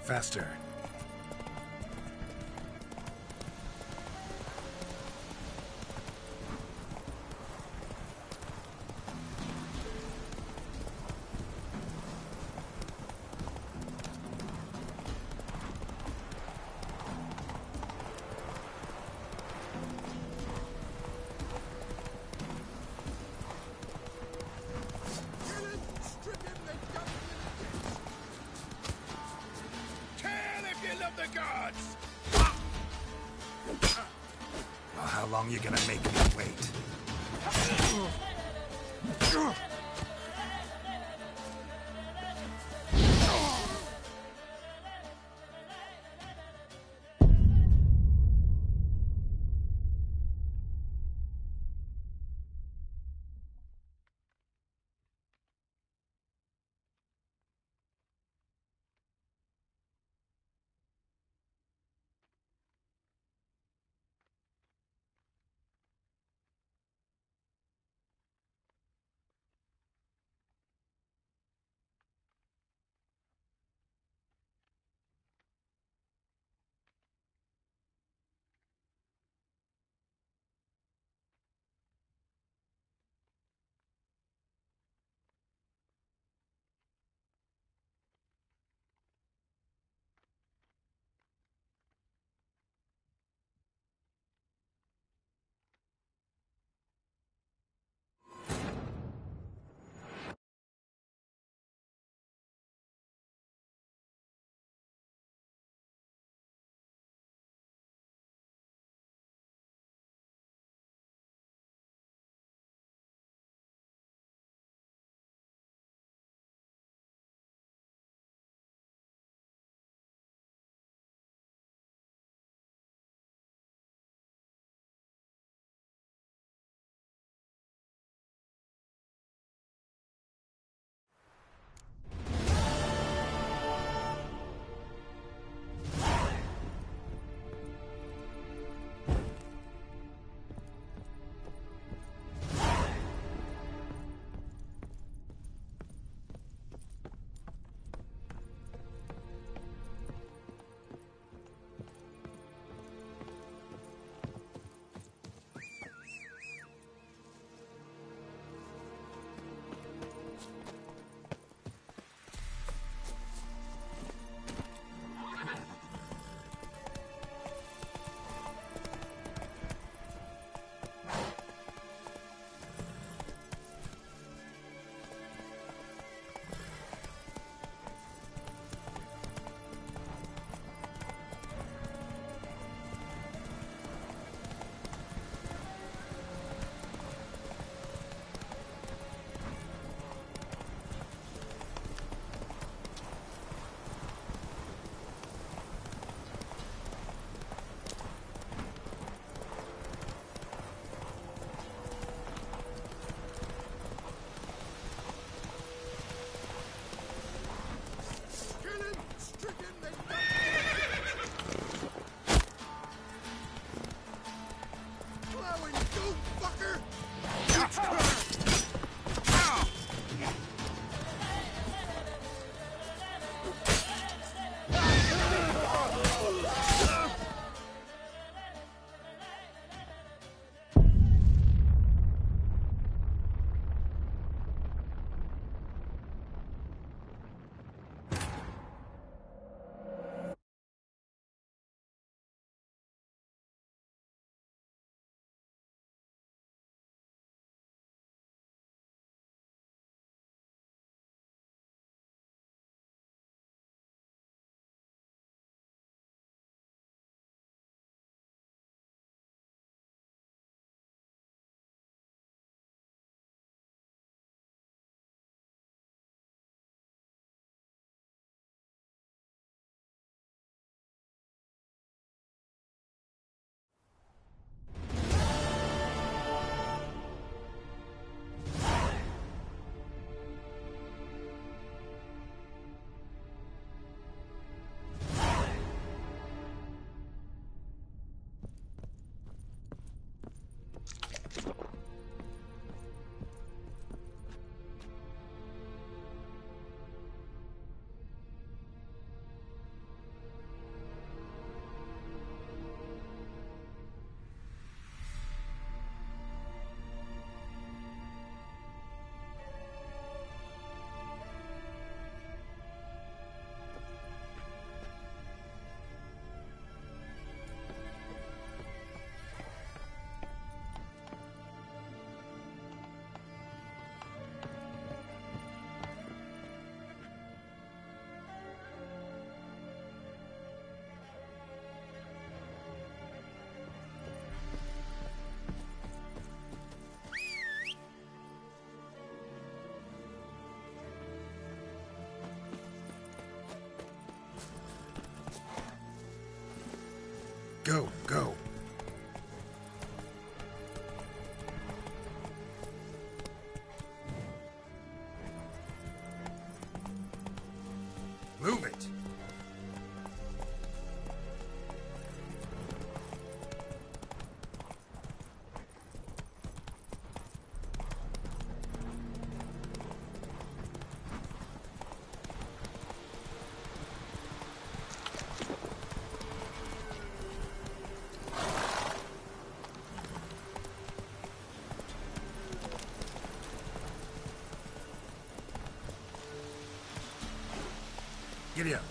Faster. How long you gonna make me wait? Go, go. Move it. Giddy up.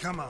Come on.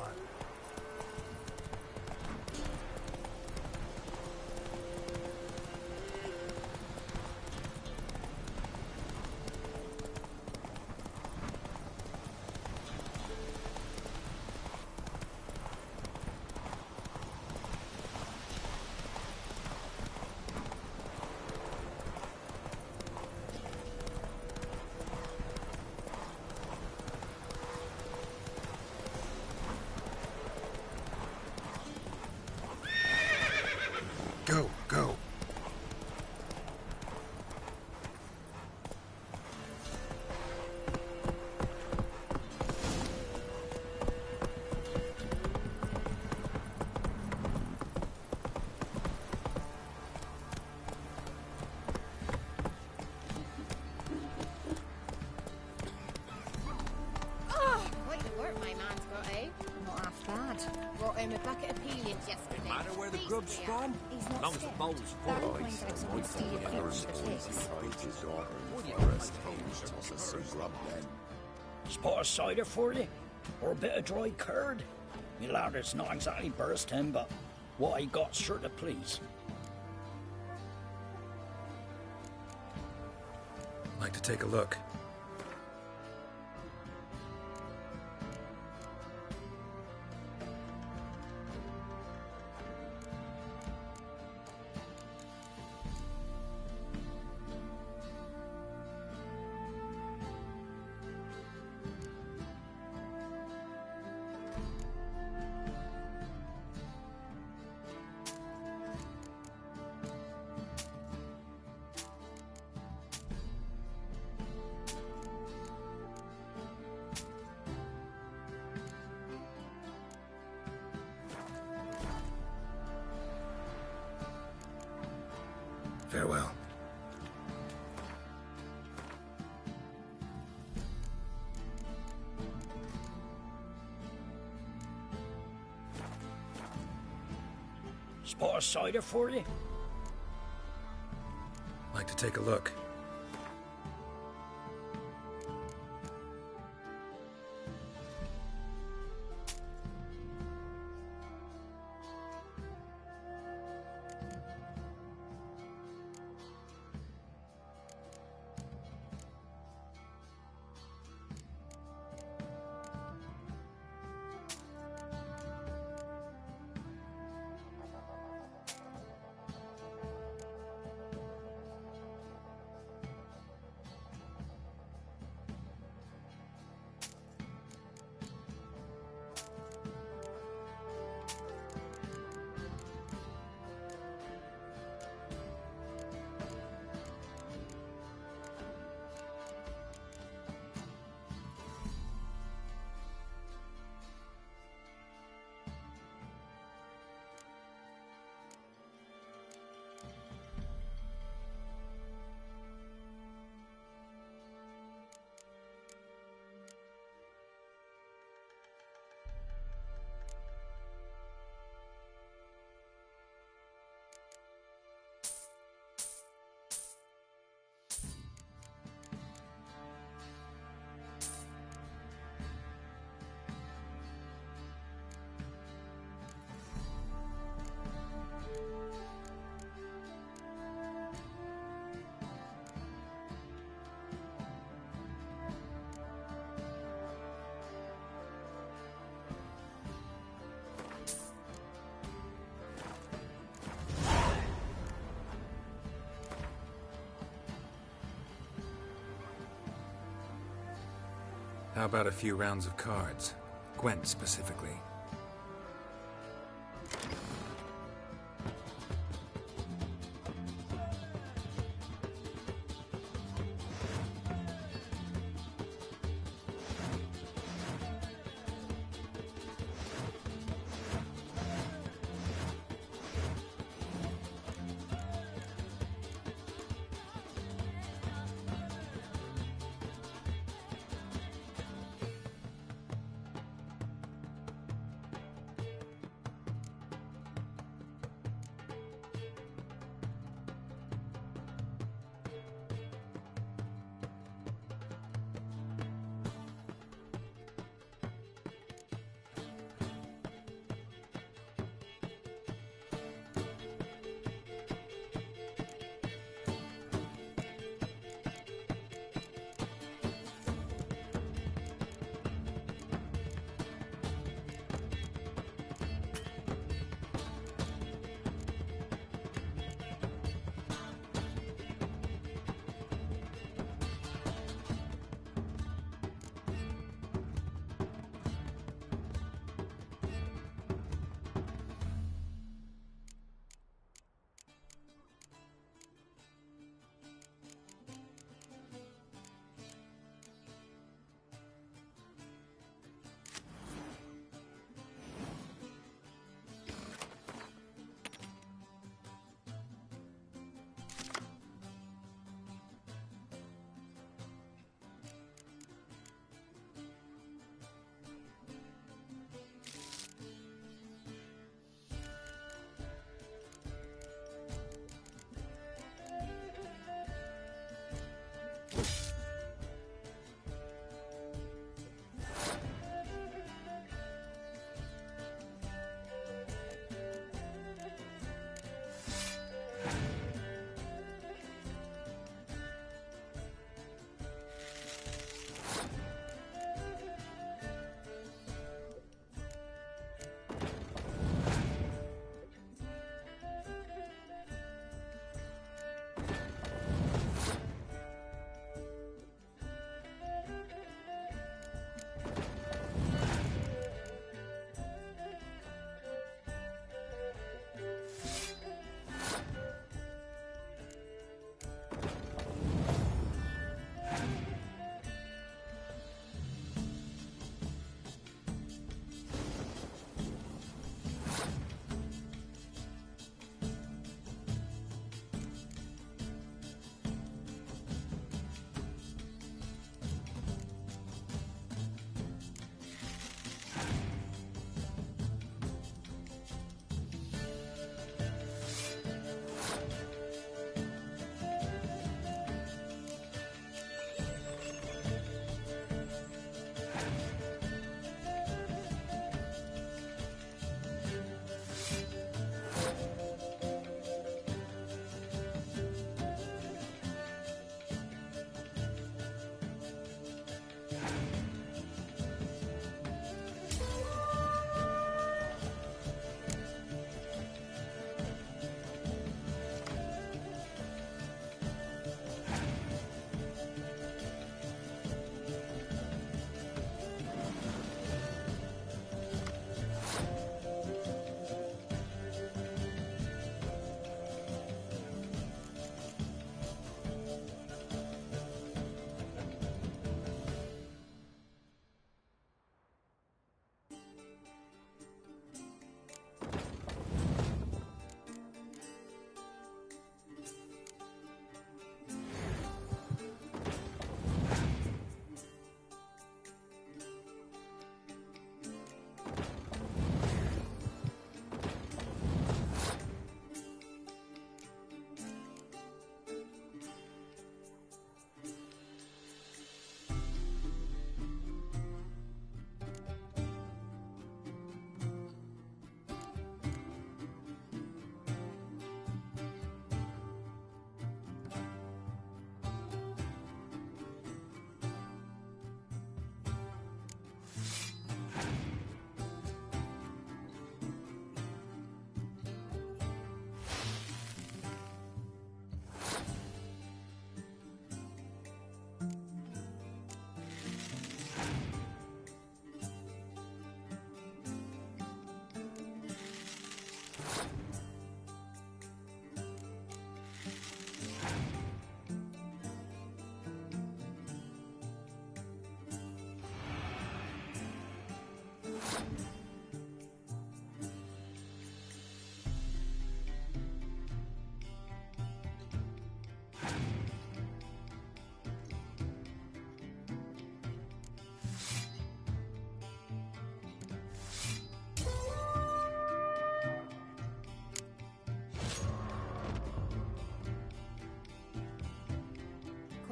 got him a bucket of peelings yesterday. No matter where the grub's from, He's as not long as the scared. bowl's full. Barry pointed out some steely creatures for pigs. Spot of cider for you? Or a bit of dry curd? Me lad, it's not exactly bursting, but what I got's sure to please. Like to take a look. Farewell. Spot of cider for you? Like to take a look. How about a few rounds of cards? Gwent specifically.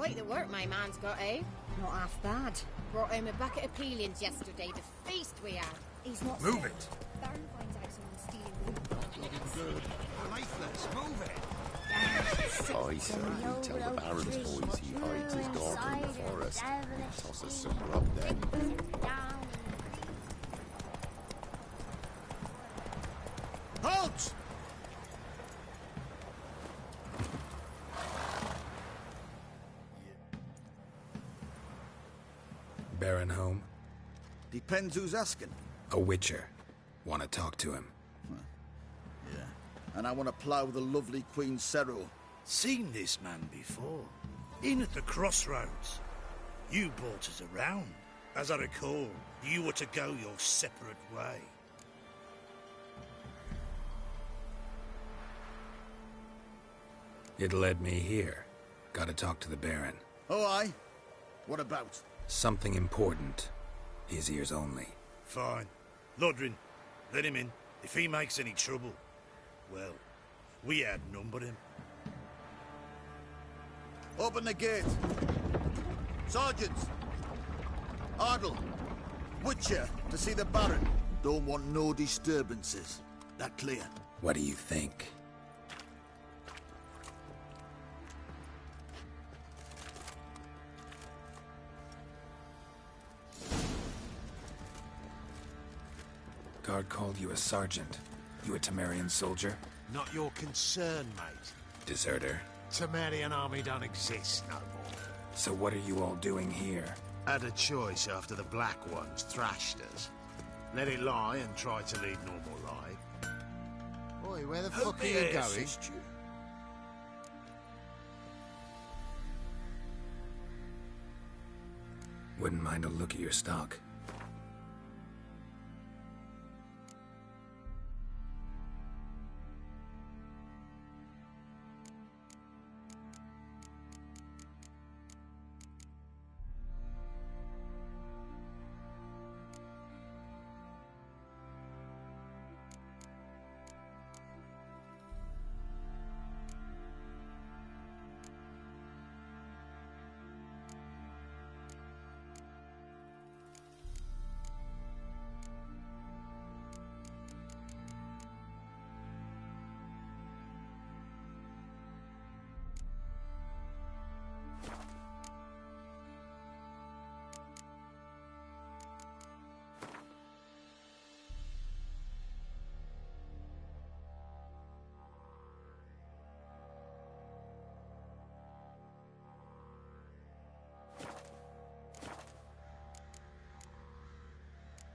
Quite the work my man's got, eh? Not half bad. Brought home a bucket of peelings yesterday, the feast we had. He's not Move sick. it. Baron finds out someone's stealing food. Faithless, move it! I say, tell the Baron's boys he hides his daughter in the forest. Toss us some grub then. Halt! Baron home? Depends who's asking. A witcher. Want to talk to him. Yeah. And I want to plough the lovely Queen Cyril. Seen this man before. In at the crossroads. You brought us around. As I recall, you were to go your separate way. It led me here. Gotta talk to the Baron. Oh, aye? What about? Something important. His ears only. Fine. Lodrin, let him in. If he makes any trouble, well, we outnumber him. Open the gate. Sergeants! Ardle! Witcher, to see the Baron. Don't want no disturbances. That clear? What do you think? Guard called you a sergeant. You a Temerian soldier? Not your concern, mate. Deserter? Temerian army don't exist no more. So what are you all doing here? Had a choice after the Black Ones thrashed us. Let it lie and try to lead normal life. Oi, where the fuck are you going? Wouldn't mind a look at your stock.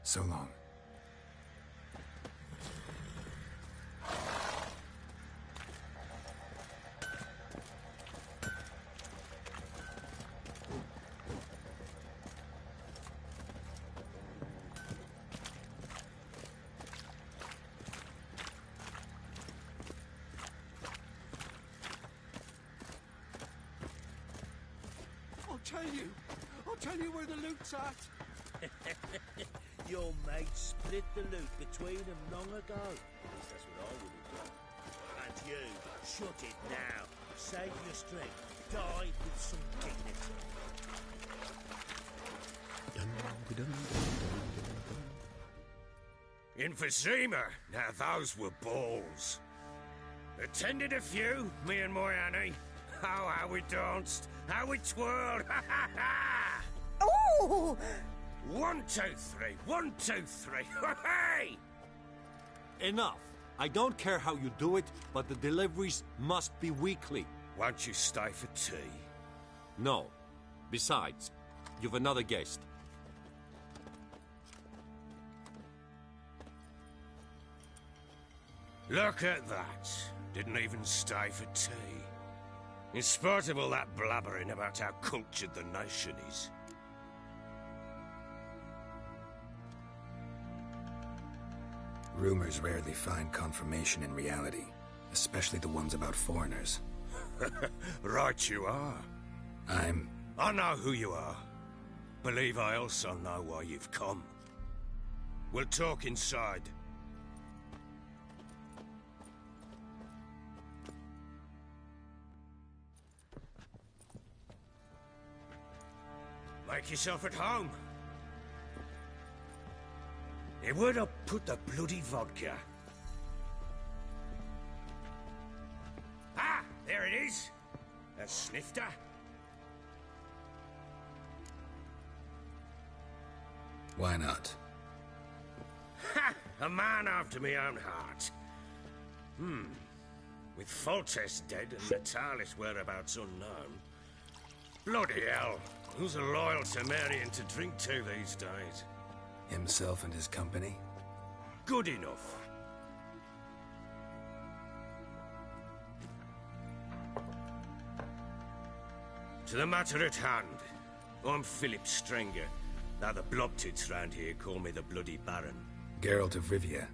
So long. I'll tell you where the loot's at. Your mate split the loot between them long ago. At least that's what I would have done. And you, shut it now. Save your strength. Die with some dignity. Emphysema. Now those were balls. Attended a few, me and my Annie. Oh, how we danced, how we twirled. Ha ha ha! Oh! 1, 2, 3. 1, 2, 3. Hey! Enough. I don't care how you do it, but the deliveries must be weekly. Won't you stay for tea? No. Besides, you've another guest. Look at that. Didn't even stay for tea. In spite of all that blabbering about how cultured the nation is. Rumors rarely find confirmation in reality, especially the ones about foreigners. Right you are. I know who you are. Believe I also know why you've come. We'll talk inside. Make yourself at home. Hey, where'd I put the bloody vodka? Ah, there it is. A snifter. Why not? Ha! A man after my own heart. With Foltest dead and Natalis whereabouts unknown. Bloody hell. Who's loyal to Marion to drink to these days? Himself and his company? Good enough. To the matter at hand. I'm Philip Strenger. Now the Blobtits round here call me the Bloody Baron. Geralt of Rivia.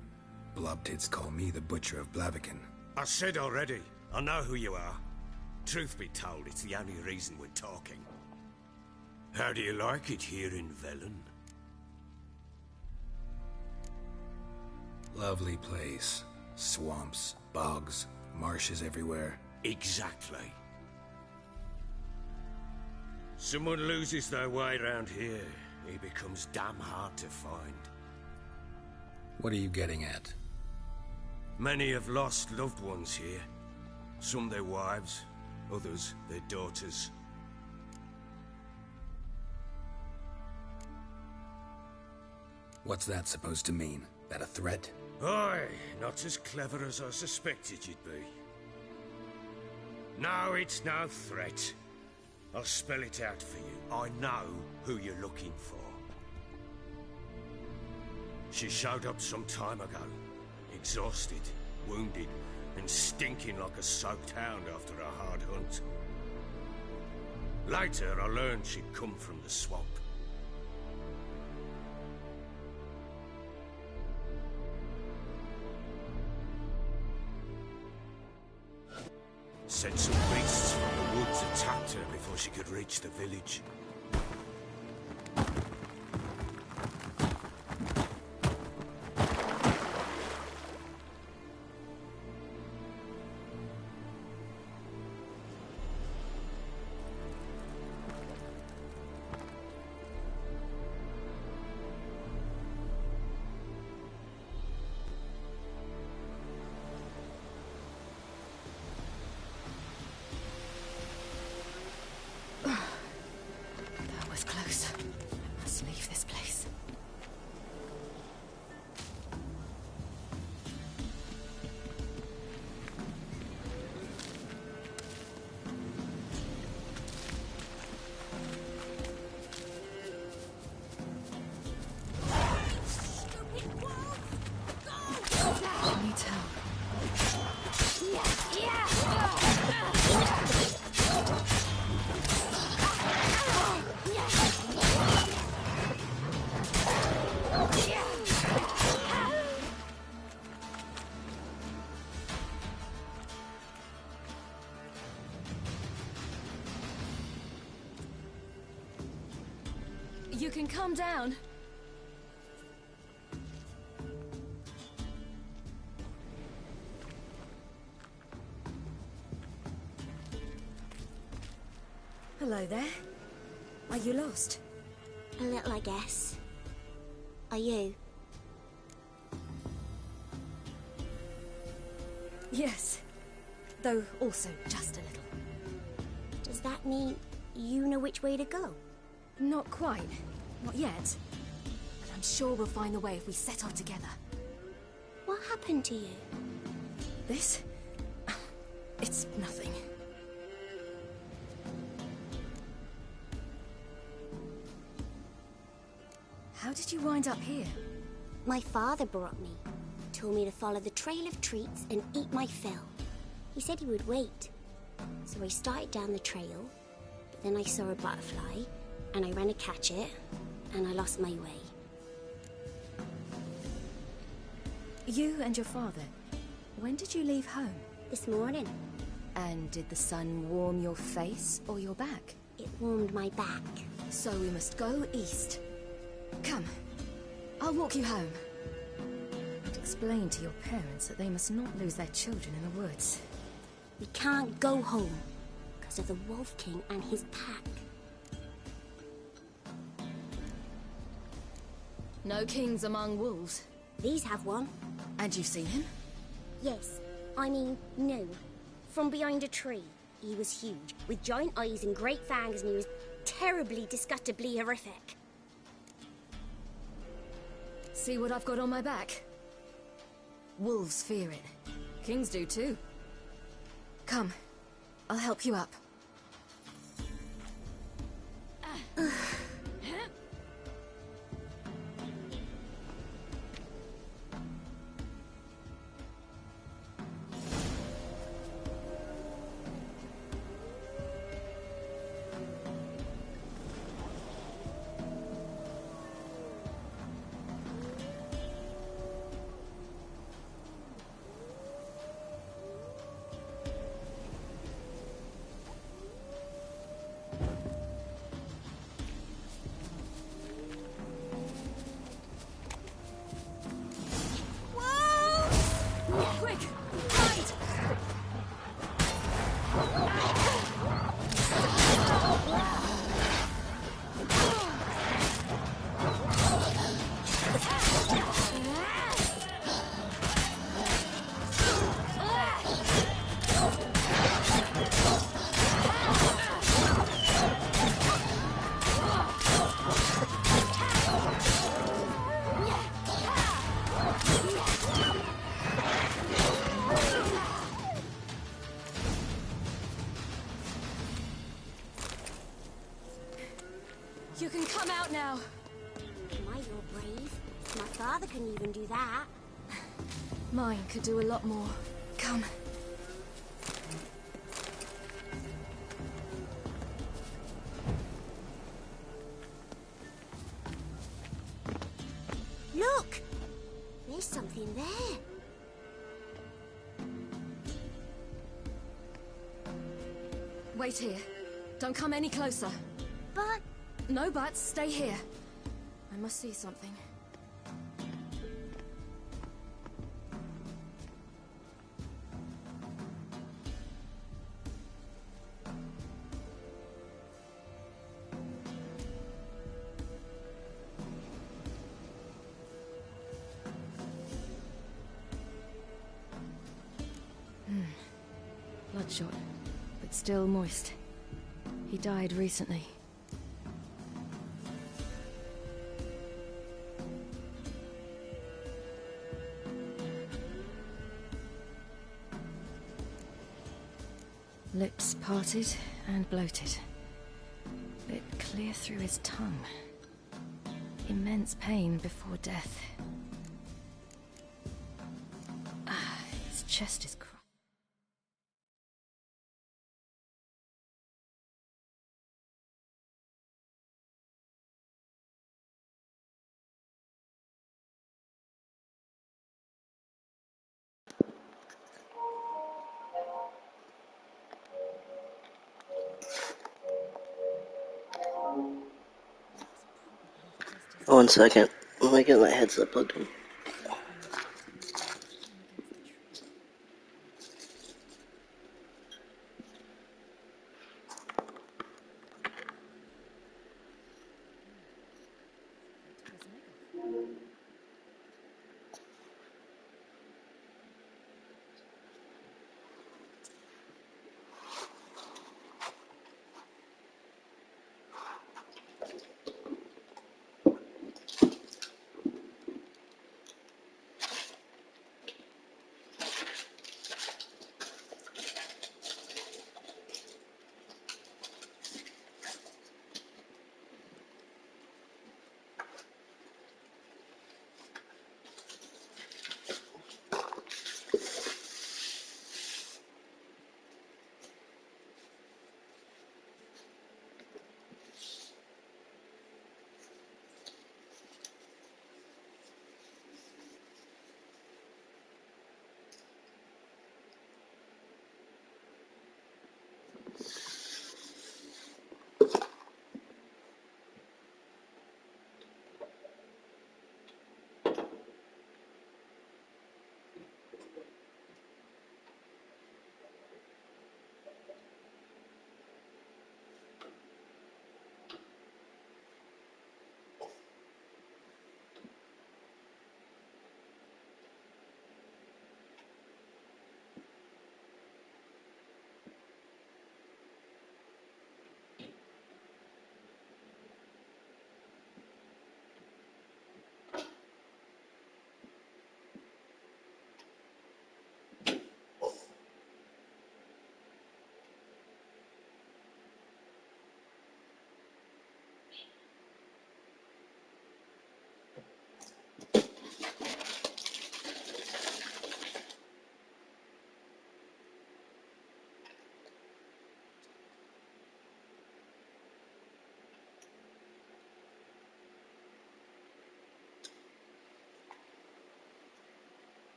Blobtits call me the Butcher of Blaviken. I said already, I know who you are. Truth be told, it's the only reason we're talking. How do you like it here in Velen? Lovely place. Swamps, bogs, marshes everywhere. Exactly. Someone loses their way around here, he becomes damn hard to find. What are you getting at? Many have lost loved ones here. Some their wives, others their daughters. What's that supposed to mean? That a threat? Aye, not as clever as I suspected you'd be. No, it's no threat. I'll spell it out for you. I know who you're looking for. She showed up some time ago. Exhausted, wounded, and stinking like a soaked hound after a hard hunt. Later, I learned she'd come from the swamp. Said some beasts from the woods attacked her before she could reach the village. You can calm down. Hello there. Are you lost? A little, I guess. Are you? Yes. Though also just a little. Does that mean you know which way to go? Not quite. Not yet. But I'm sure we'll find the way if we set off together. What happened to you? This? It's nothing. How did you wind up here? My father brought me. Told me to follow the trail of treats and eat my fill. He said he would wait. So I started down the trail, but then I saw a butterfly, and I ran to catch it, and I lost my way. You and your father, when did you leave home? This morning. And did the sun warm your face or your back? It warmed my back. So we must go east. Come, I'll walk you home. And explain to your parents that they must not lose their children in the woods. We can't go home because of the Wolf King and his pack. No kings among wolves. These have one. And you've seen him? Yes. I mean, no. From behind a tree. He was huge, with giant eyes and great fangs, and he was terribly, disgustingly horrific. See what I've got on my back? Wolves fear it. Kings do too. Come, I'll help you up. You can come out now. My, you're brave. My father couldn't even do that. Mine could do a lot more. Come. Look! There's something there. Wait here. Don't come any closer. But... No buts. Stay here. I must see something. Bloodshot, but still moist. He died recently. Lips parted and bloated. Bit clear through his tongue. Immense pain before death. His chest is cracked. One second. Let me get my headset plugged in.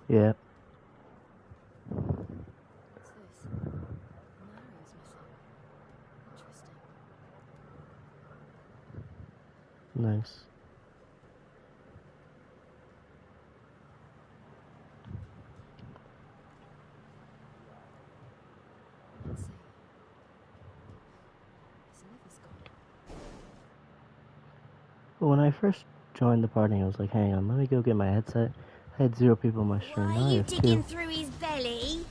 Yeah. Nice. When I first joined the party, I was like, hang on, let me go get my headset. I had 0 people on my stream. Now I have 2. Digging through his belly?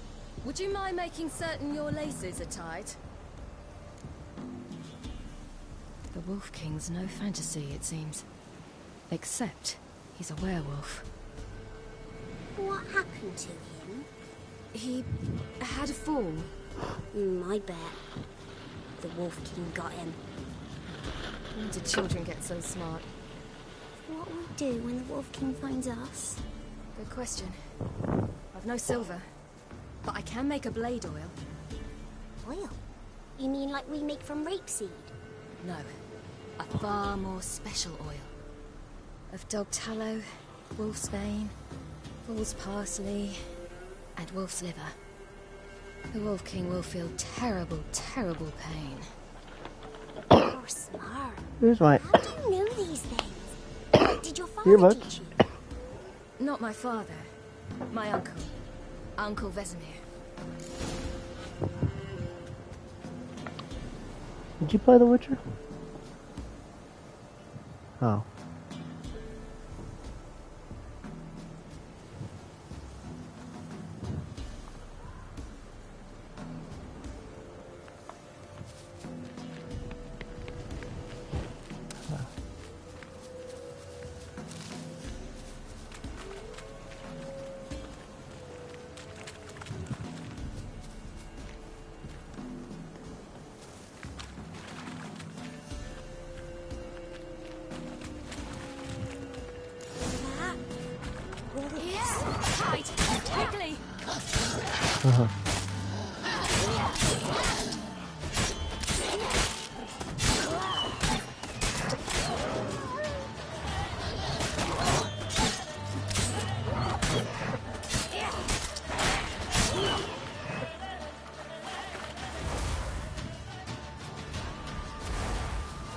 Would you mind making certain your laces are tied? The Wolf King's no fantasy, it seems. Except he's a werewolf. What happened to him? He had a fall. I bet. The Wolf King got him. When did children get so smart? What will we do when the Wolf King finds us? Good question. I've no silver, but I can make a blade oil. Oil? You mean like we make from rapeseed? No, a far more special oil. Of dog tallow, wolf's bane, fool's parsley, and wolf's liver. The Wolf King will feel terrible, terrible pain. You're smart. Here's my... How do you know these things? Did your father teach you? Not my father. My uncle. Uncle Vesemir. Did you play The Witcher? Oh.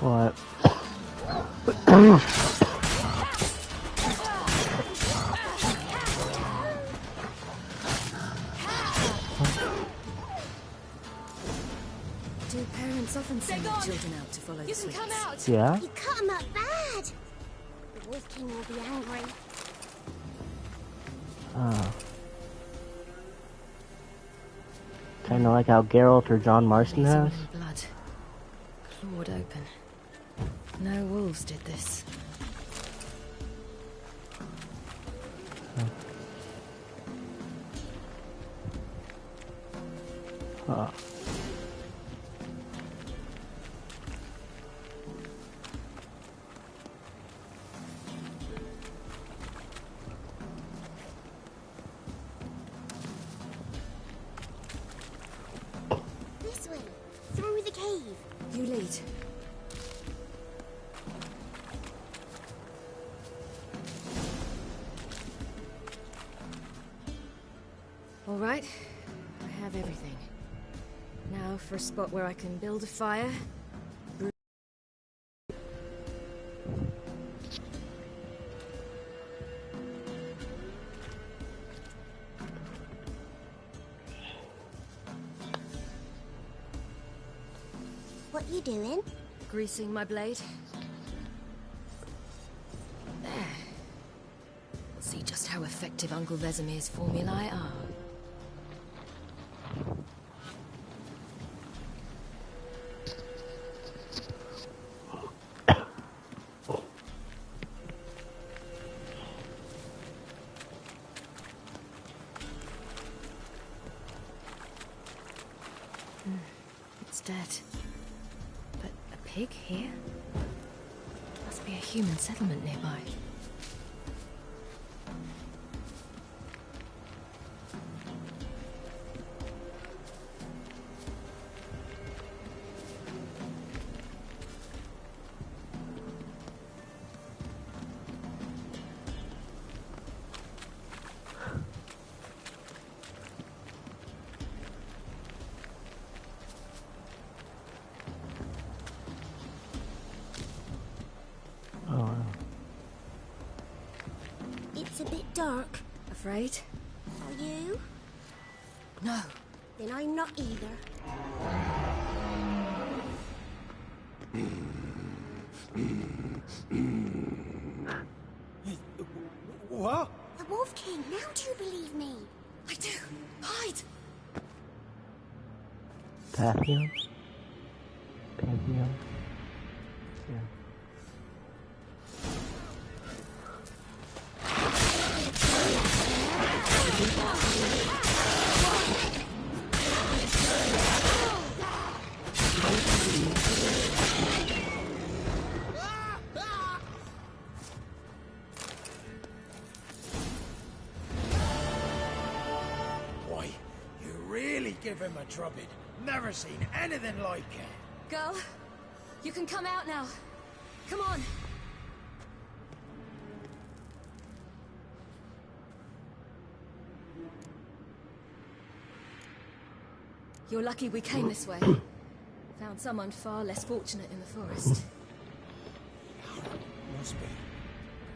What? Do parents often send their children out to follow the sweets? Come out. Yeah? You cut him up bad. The Wolf King will be angry. Oh. Kinda like how Geralt or John Marston has. Blood. Clawed open. No wolves did this. Oh. This way. Through the cave. You lead. All right. I have everything. Now for a spot where I can build a fire. What you doing? Greasing my blade. There. We'll see just how effective Uncle Vesemir's formulae are. It's dead. But a pig here? Must be a human settlement nearby. This way. Through the cave. You lead. dark. Afraid? Are you? No. Then I'm not either. What? The Wolf King, now do you believe me? I do. Hide! Pantheon? Pantheon? Yeah. Boy, you really give him a drubbing. Never seen anything like it. Girl, you can come out now. Come on. You're lucky we came this way. Found someone far less fortunate in the forest. Must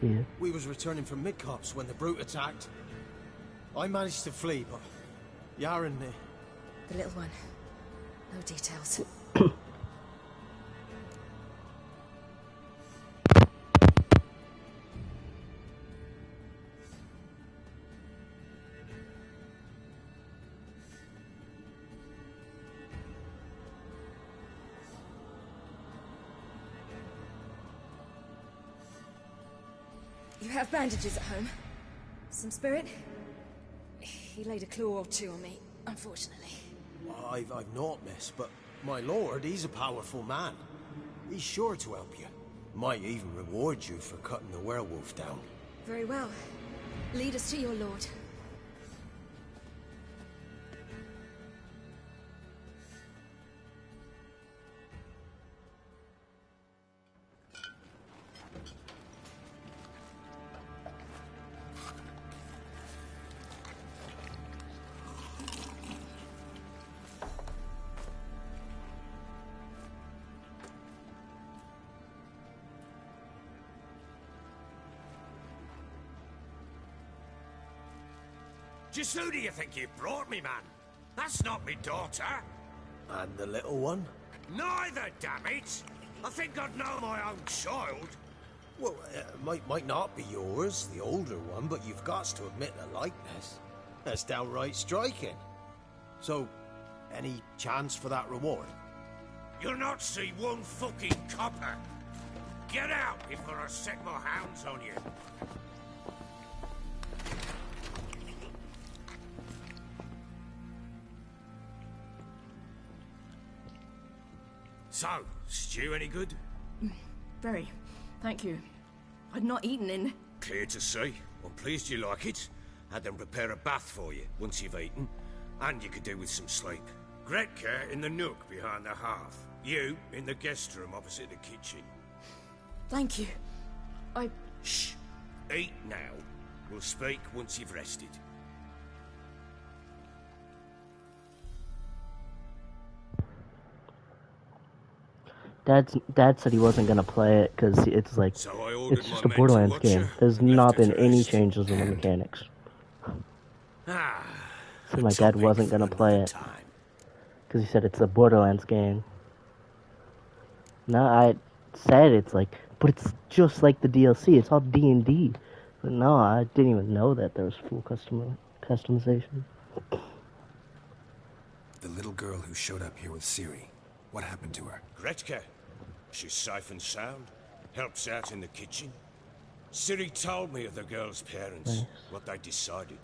be. Yeah. We was returning from Midcops when the brute attacked. I managed to flee, but Yaren, The little one. No details. You have bandages at home? Some spirit? He laid a claw or two on me, unfortunately. I've naught, miss, but my lord, he's a powerful man. He's sure to help you. Might even reward you for cutting the werewolf down. Very well. Lead us to your lord. Just who do you think you brought me, man? That's not me daughter. And the little one? Neither, damn it! I think I'd know my own child. Well, might not be yours, the older one, but you've got to admit the likeness. That's downright striking. So, any chance for that reward? You'll not see one fucking copper. Get out before I set my hounds on you. So, stew any good? Very. Thank you. I'd not eaten in... Clear to see. I'm pleased you like it. Had them prepare a bath for you once you've eaten. And you could do with some sleep. Gretka in the nook behind the hearth. You in the guest room opposite the kitchen. Thank you. Shh. Eat now. We'll speak once you've rested. Dad said he wasn't gonna play it because it's like it's just a Borderlands game. There's not been any changes in the mechanics. So my dad wasn't gonna play it because he said it's a Borderlands game. No, I said it's like, but it's just like the DLC. It's all D&D. But no, I didn't even know that there was full customization. The little girl who showed up here with Ciri. What happened to her? Gretka. She's safe and sound. Helps out in the kitchen. Ciri told me of the girl's parents, what they decided.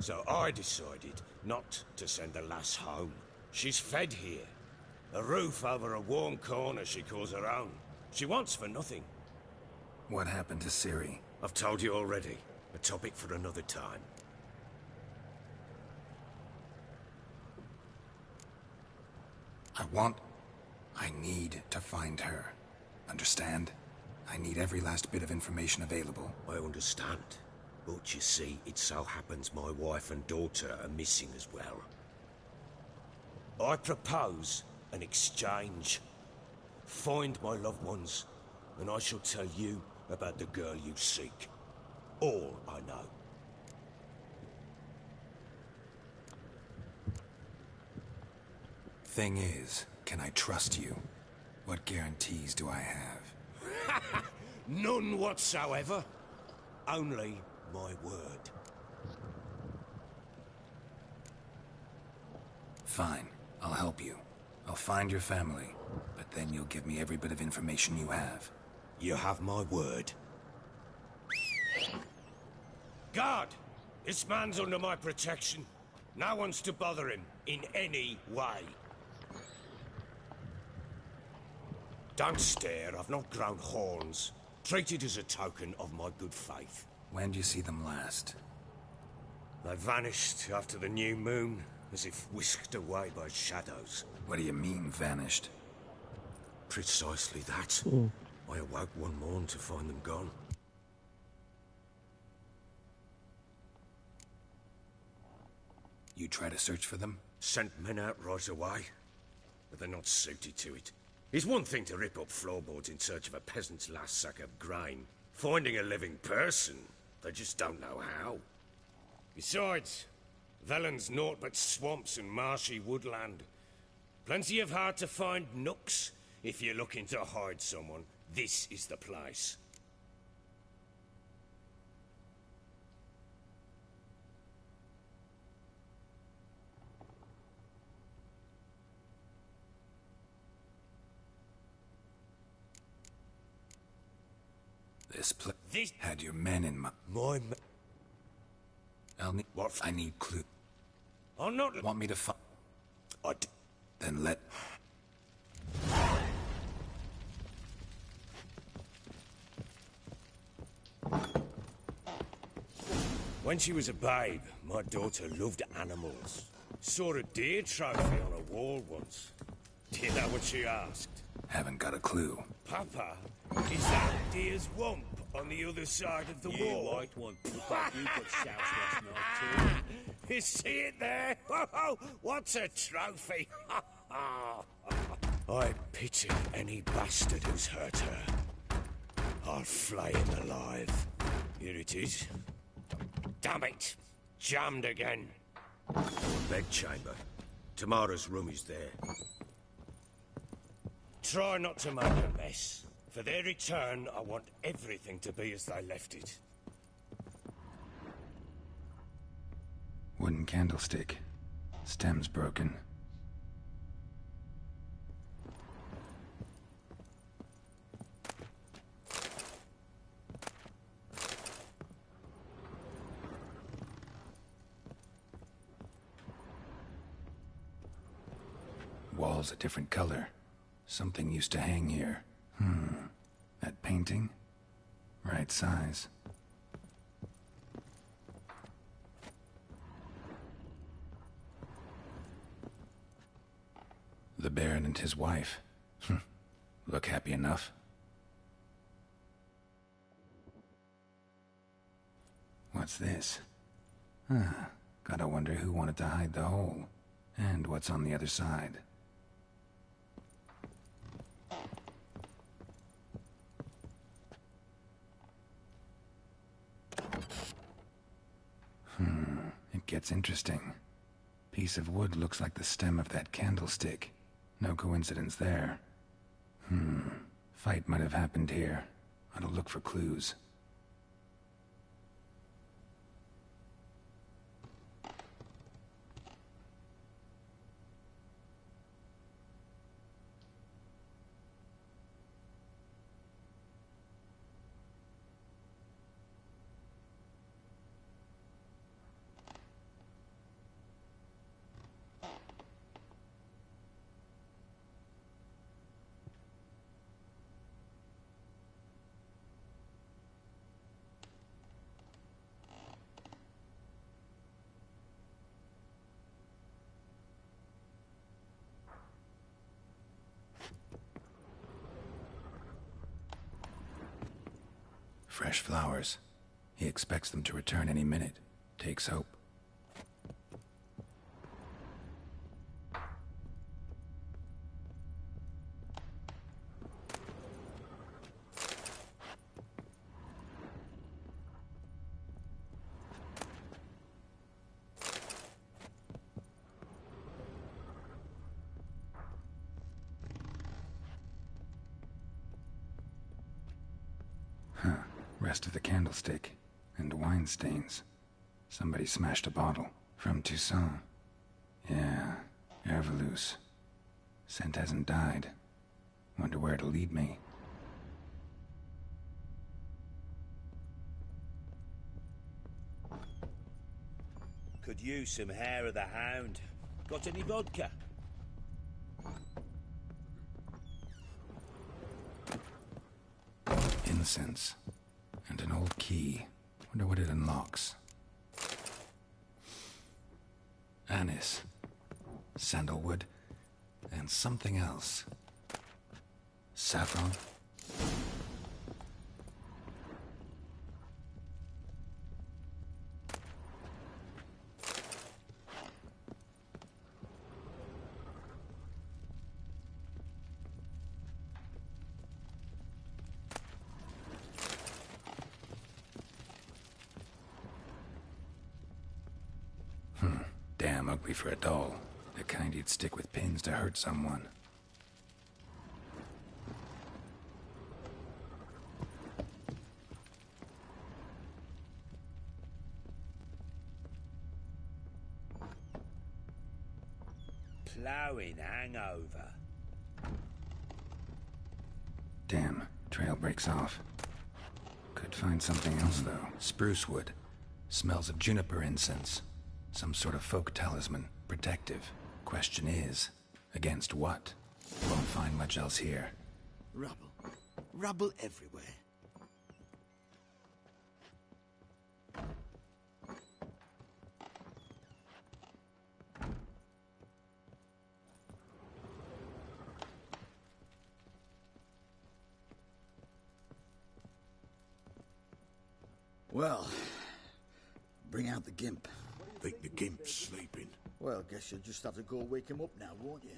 So I decided not to send the lass home. She's fed here. A roof over a warm corner she calls her own. She wants for nothing. What happened to Ciri? I've told you already. A topic for another time. I need to find her. Understand? I need every last bit of information available. I understand. But you see, it so happens my wife and daughter are missing as well. I propose an exchange. Find my loved ones, and I shall tell you about the girl you seek. All I know. Thing is, can I trust you? What guarantees do I have? None whatsoever. Only my word. Fine, I'll help you. I'll find your family, but then you'll give me every bit of information you have. You have my word. Guard! This man's under my protection. No one's to bother him in any way. Don't stare, I've not grown horns. Treat it as a token of my good faith. When did you see them last? They vanished after the new moon, as if whisked away by shadows. What do you mean, vanished? Precisely that. I awoke one morn to find them gone. You try to search for them? Sent men out right away, but they're not suited to it. It's one thing to rip up floorboards in search of a peasant's last sack of grain. Finding a living person, they just don't know how. Besides, Velen's naught but swamps and marshy woodland. Plenty of hard-to-find nooks. If you're looking to hide someone, this is the place. This had your men in I'll need... What? I need clue. I'm not... Want me to find... Then let... When she was a babe, my daughter loved animals. Saw a deer trophy on a wall once. Do you know what she asked? Haven't got a clue. Papa, is that deer's wump on the other side of the wall? You white one. Look like you got soused last night too. You see it there? Oh, what's a trophy? I pity any bastard who's hurt her. I'll flay him alive. Here it is. Damn it! Jammed again. Bedchamber. Tamara's room is there. Try not to make a mess. For their return, I want everything to be as they left it. Wooden candlestick. Stem's broken. Wall's a different color. Something used to hang here. That painting? Right size. The Baron and his wife. Look happy enough. What's this? Gotta wonder who wanted to hide the hole. And what's on the other side. It gets interesting. Piece of wood looks like the stem of that candlestick. No coincidence there. Fight might have happened here. I'll look for clues. Fresh flowers. He expects them to return any minute. Takes hope. Huh. Rest of the candlestick. And wine stains. Somebody smashed a bottle. From Toussaint. Yeah. Herveloos. Scent hasn't died. Wonder where it'll lead me. Could use some hair of the hound. Got any vodka? Incense. And an old key. Wonder what it unlocks. Anise. Sandalwood. And something else. Saffron? Damn ugly for a doll. The kind you'd stick with pins to hurt someone. Ploughing hangover. Damn, trail breaks off. Could find something else, though. Spruce wood. Smells of juniper incense. Some sort of folk talisman. Protective. Question is, against what? Won't find much else here. Rubble. Rubble everywhere. Well, bring out the gimp. Think the gimp's sleeping? Well, guess you'll just have to go wake him up now, won't you?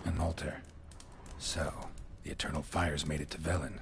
An altar. So, the Eternal Fires made it to Velen.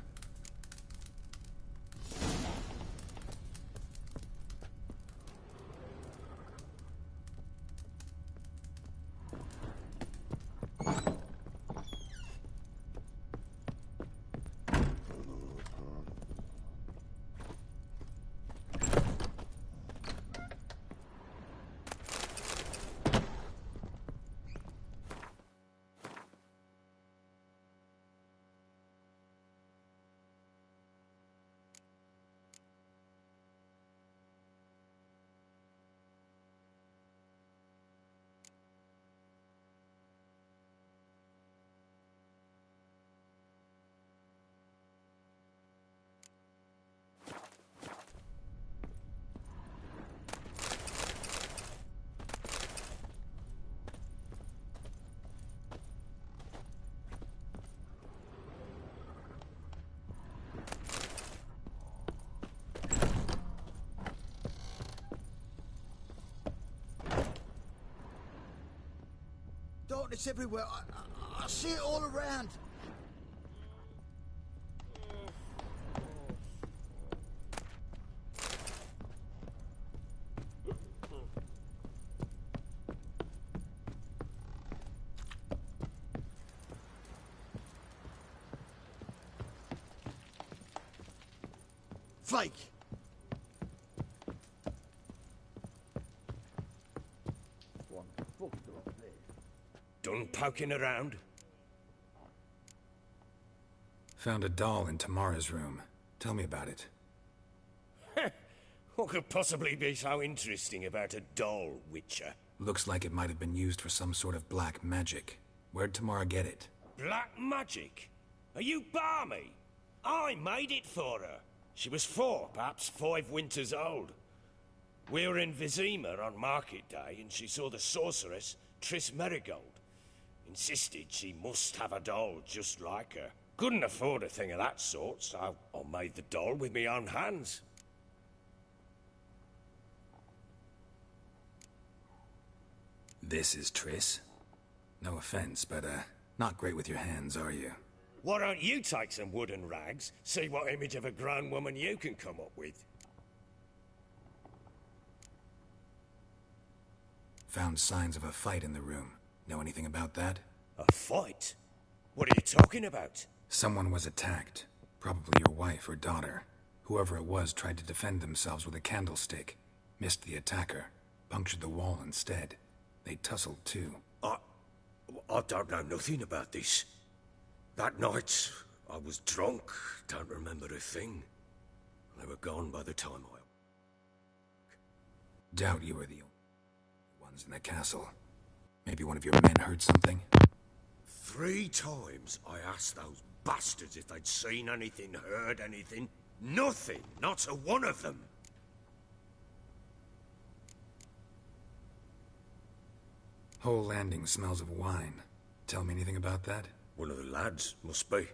Darkness everywhere. I see it all around. Fake. Done poking around? Found a doll in Tamara's room. Tell me about it. What could possibly be so interesting about a doll, Witcher? Looks like it might have been used for some sort of black magic. Where'd Tamara get it? Black magic? Are you balmy? I made it for her. She was 4, perhaps 5 winters old. We were in Vizima on market day, and she saw the sorceress, Triss Merigold. Insisted she must have a doll just like her. Couldn't afford a thing of that sort, so I made the doll with my own hands. This is Triss. No offense, but, not great with your hands, are you? Why don't you take some wooden rags, see what image of a grown woman you can come up with? Found signs of a fight in the room. Know anything about that? A fight? What are you talking about? Someone was attacked. Probably your wife or daughter. Whoever it was tried to defend themselves with a candlestick. Missed the attacker. Punctured the wall instead. They tussled too. I don't know nothing about this. That night, I was drunk, don't remember a thing. They were gone by the time I... Doubt you were the ones in the castle. Maybe one of your men heard something? 3 times I asked those bastards if they'd seen anything, heard anything. Nothing, not a one of them. Whole landing smells of wine. Tell me anything about that? One of the lads, must be.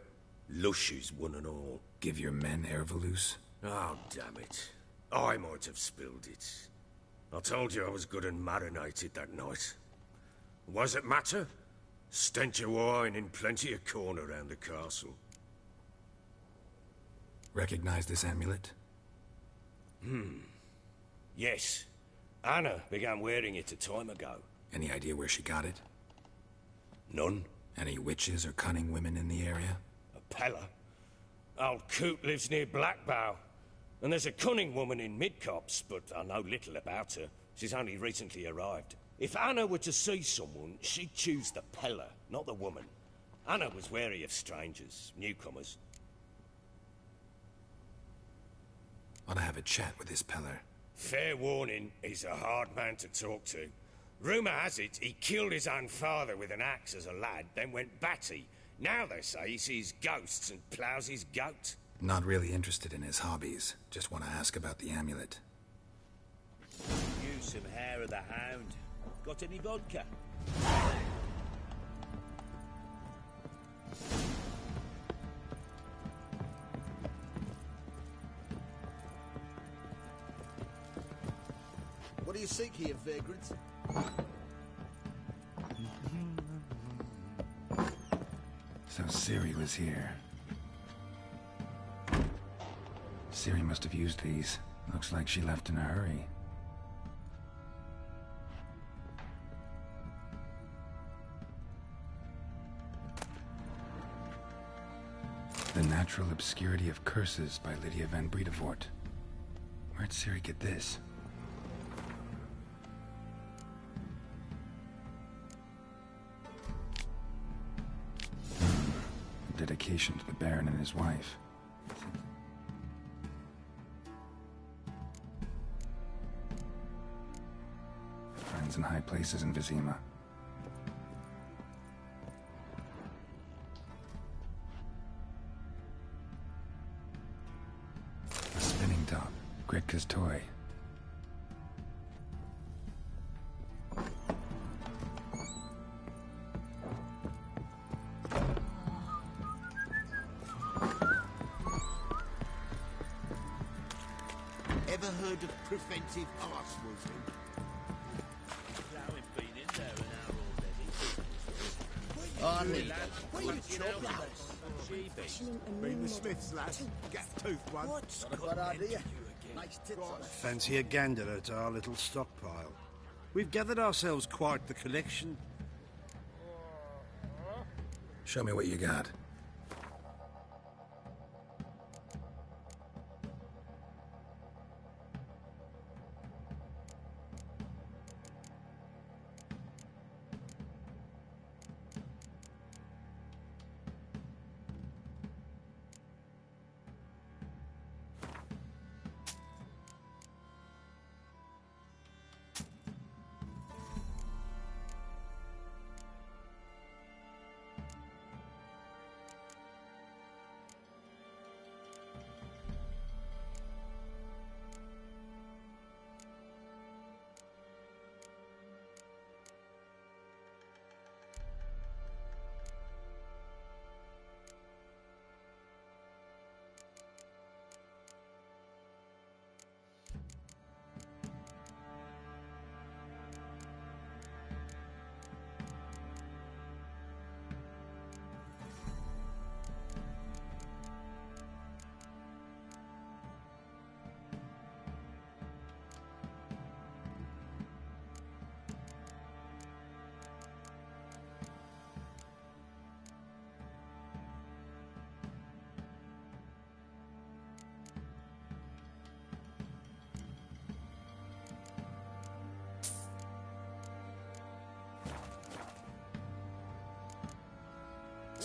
Lushes, one and all. Give your men Airvalus? Oh, damn it. I might have spilled it. I told you I was good and marinated that night. What does it matter? Stench of wine in plenty of corn around the castle. Recognize this amulet? Yes. Anna began wearing it a time ago. Any idea where she got it? None. Any witches or cunning women in the area? A Pella. Old Coot lives near Blackbow. And there's a cunning woman in Midcopse, but I know little about her. She's only recently arrived. If Anna were to see someone, she'd choose the Pella, not the woman. Anna was wary of strangers, newcomers. Ought to have a chat with this Peller. Fair warning, he's a hard man to talk to. Rumour has it he killed his own father with an axe as a lad, then went batty. Now they say he sees ghosts and ploughs his goat. Not really interested in his hobbies. Just want to ask about the amulet. Use some hair of the hound. Got any vodka? What do you seek here, vagrants? So Ciri was here. Ciri must have used these. Looks like she left in a hurry. The Natural Obscurity of Curses by Lydia van Bredevoort. Where'd Ciri get this? Dedication to the Baron and his wife. Friends in high places in Vizima. A spinning top. Gritka's toy. Ever heard of preventive arse woofing? Ploughing been in there an hour already. Oh, Lee, Where you chopping? Been the Smiths, lads. Gap-toothed one. Not a bad idea. Nice tits on it. Fancy a gander at our little stockpile. We've gathered ourselves quite the collection. Show me what you got.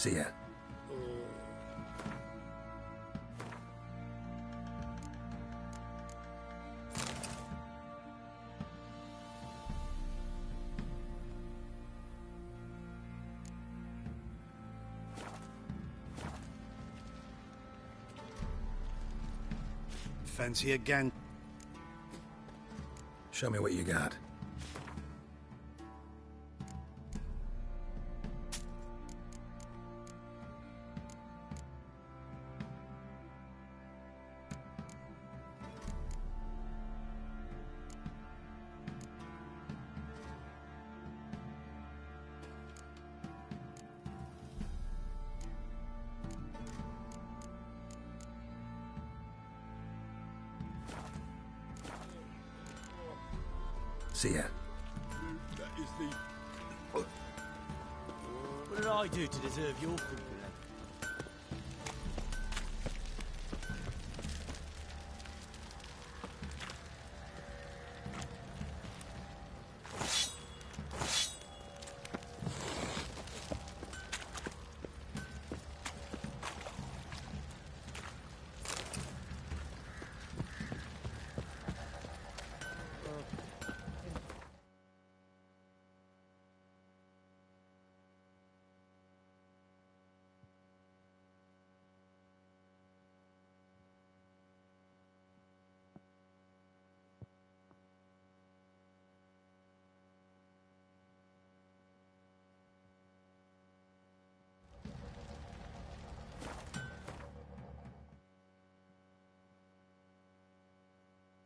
See ya. Fancy again? Show me what you got. See ya. That is the... What did I do to deserve your company?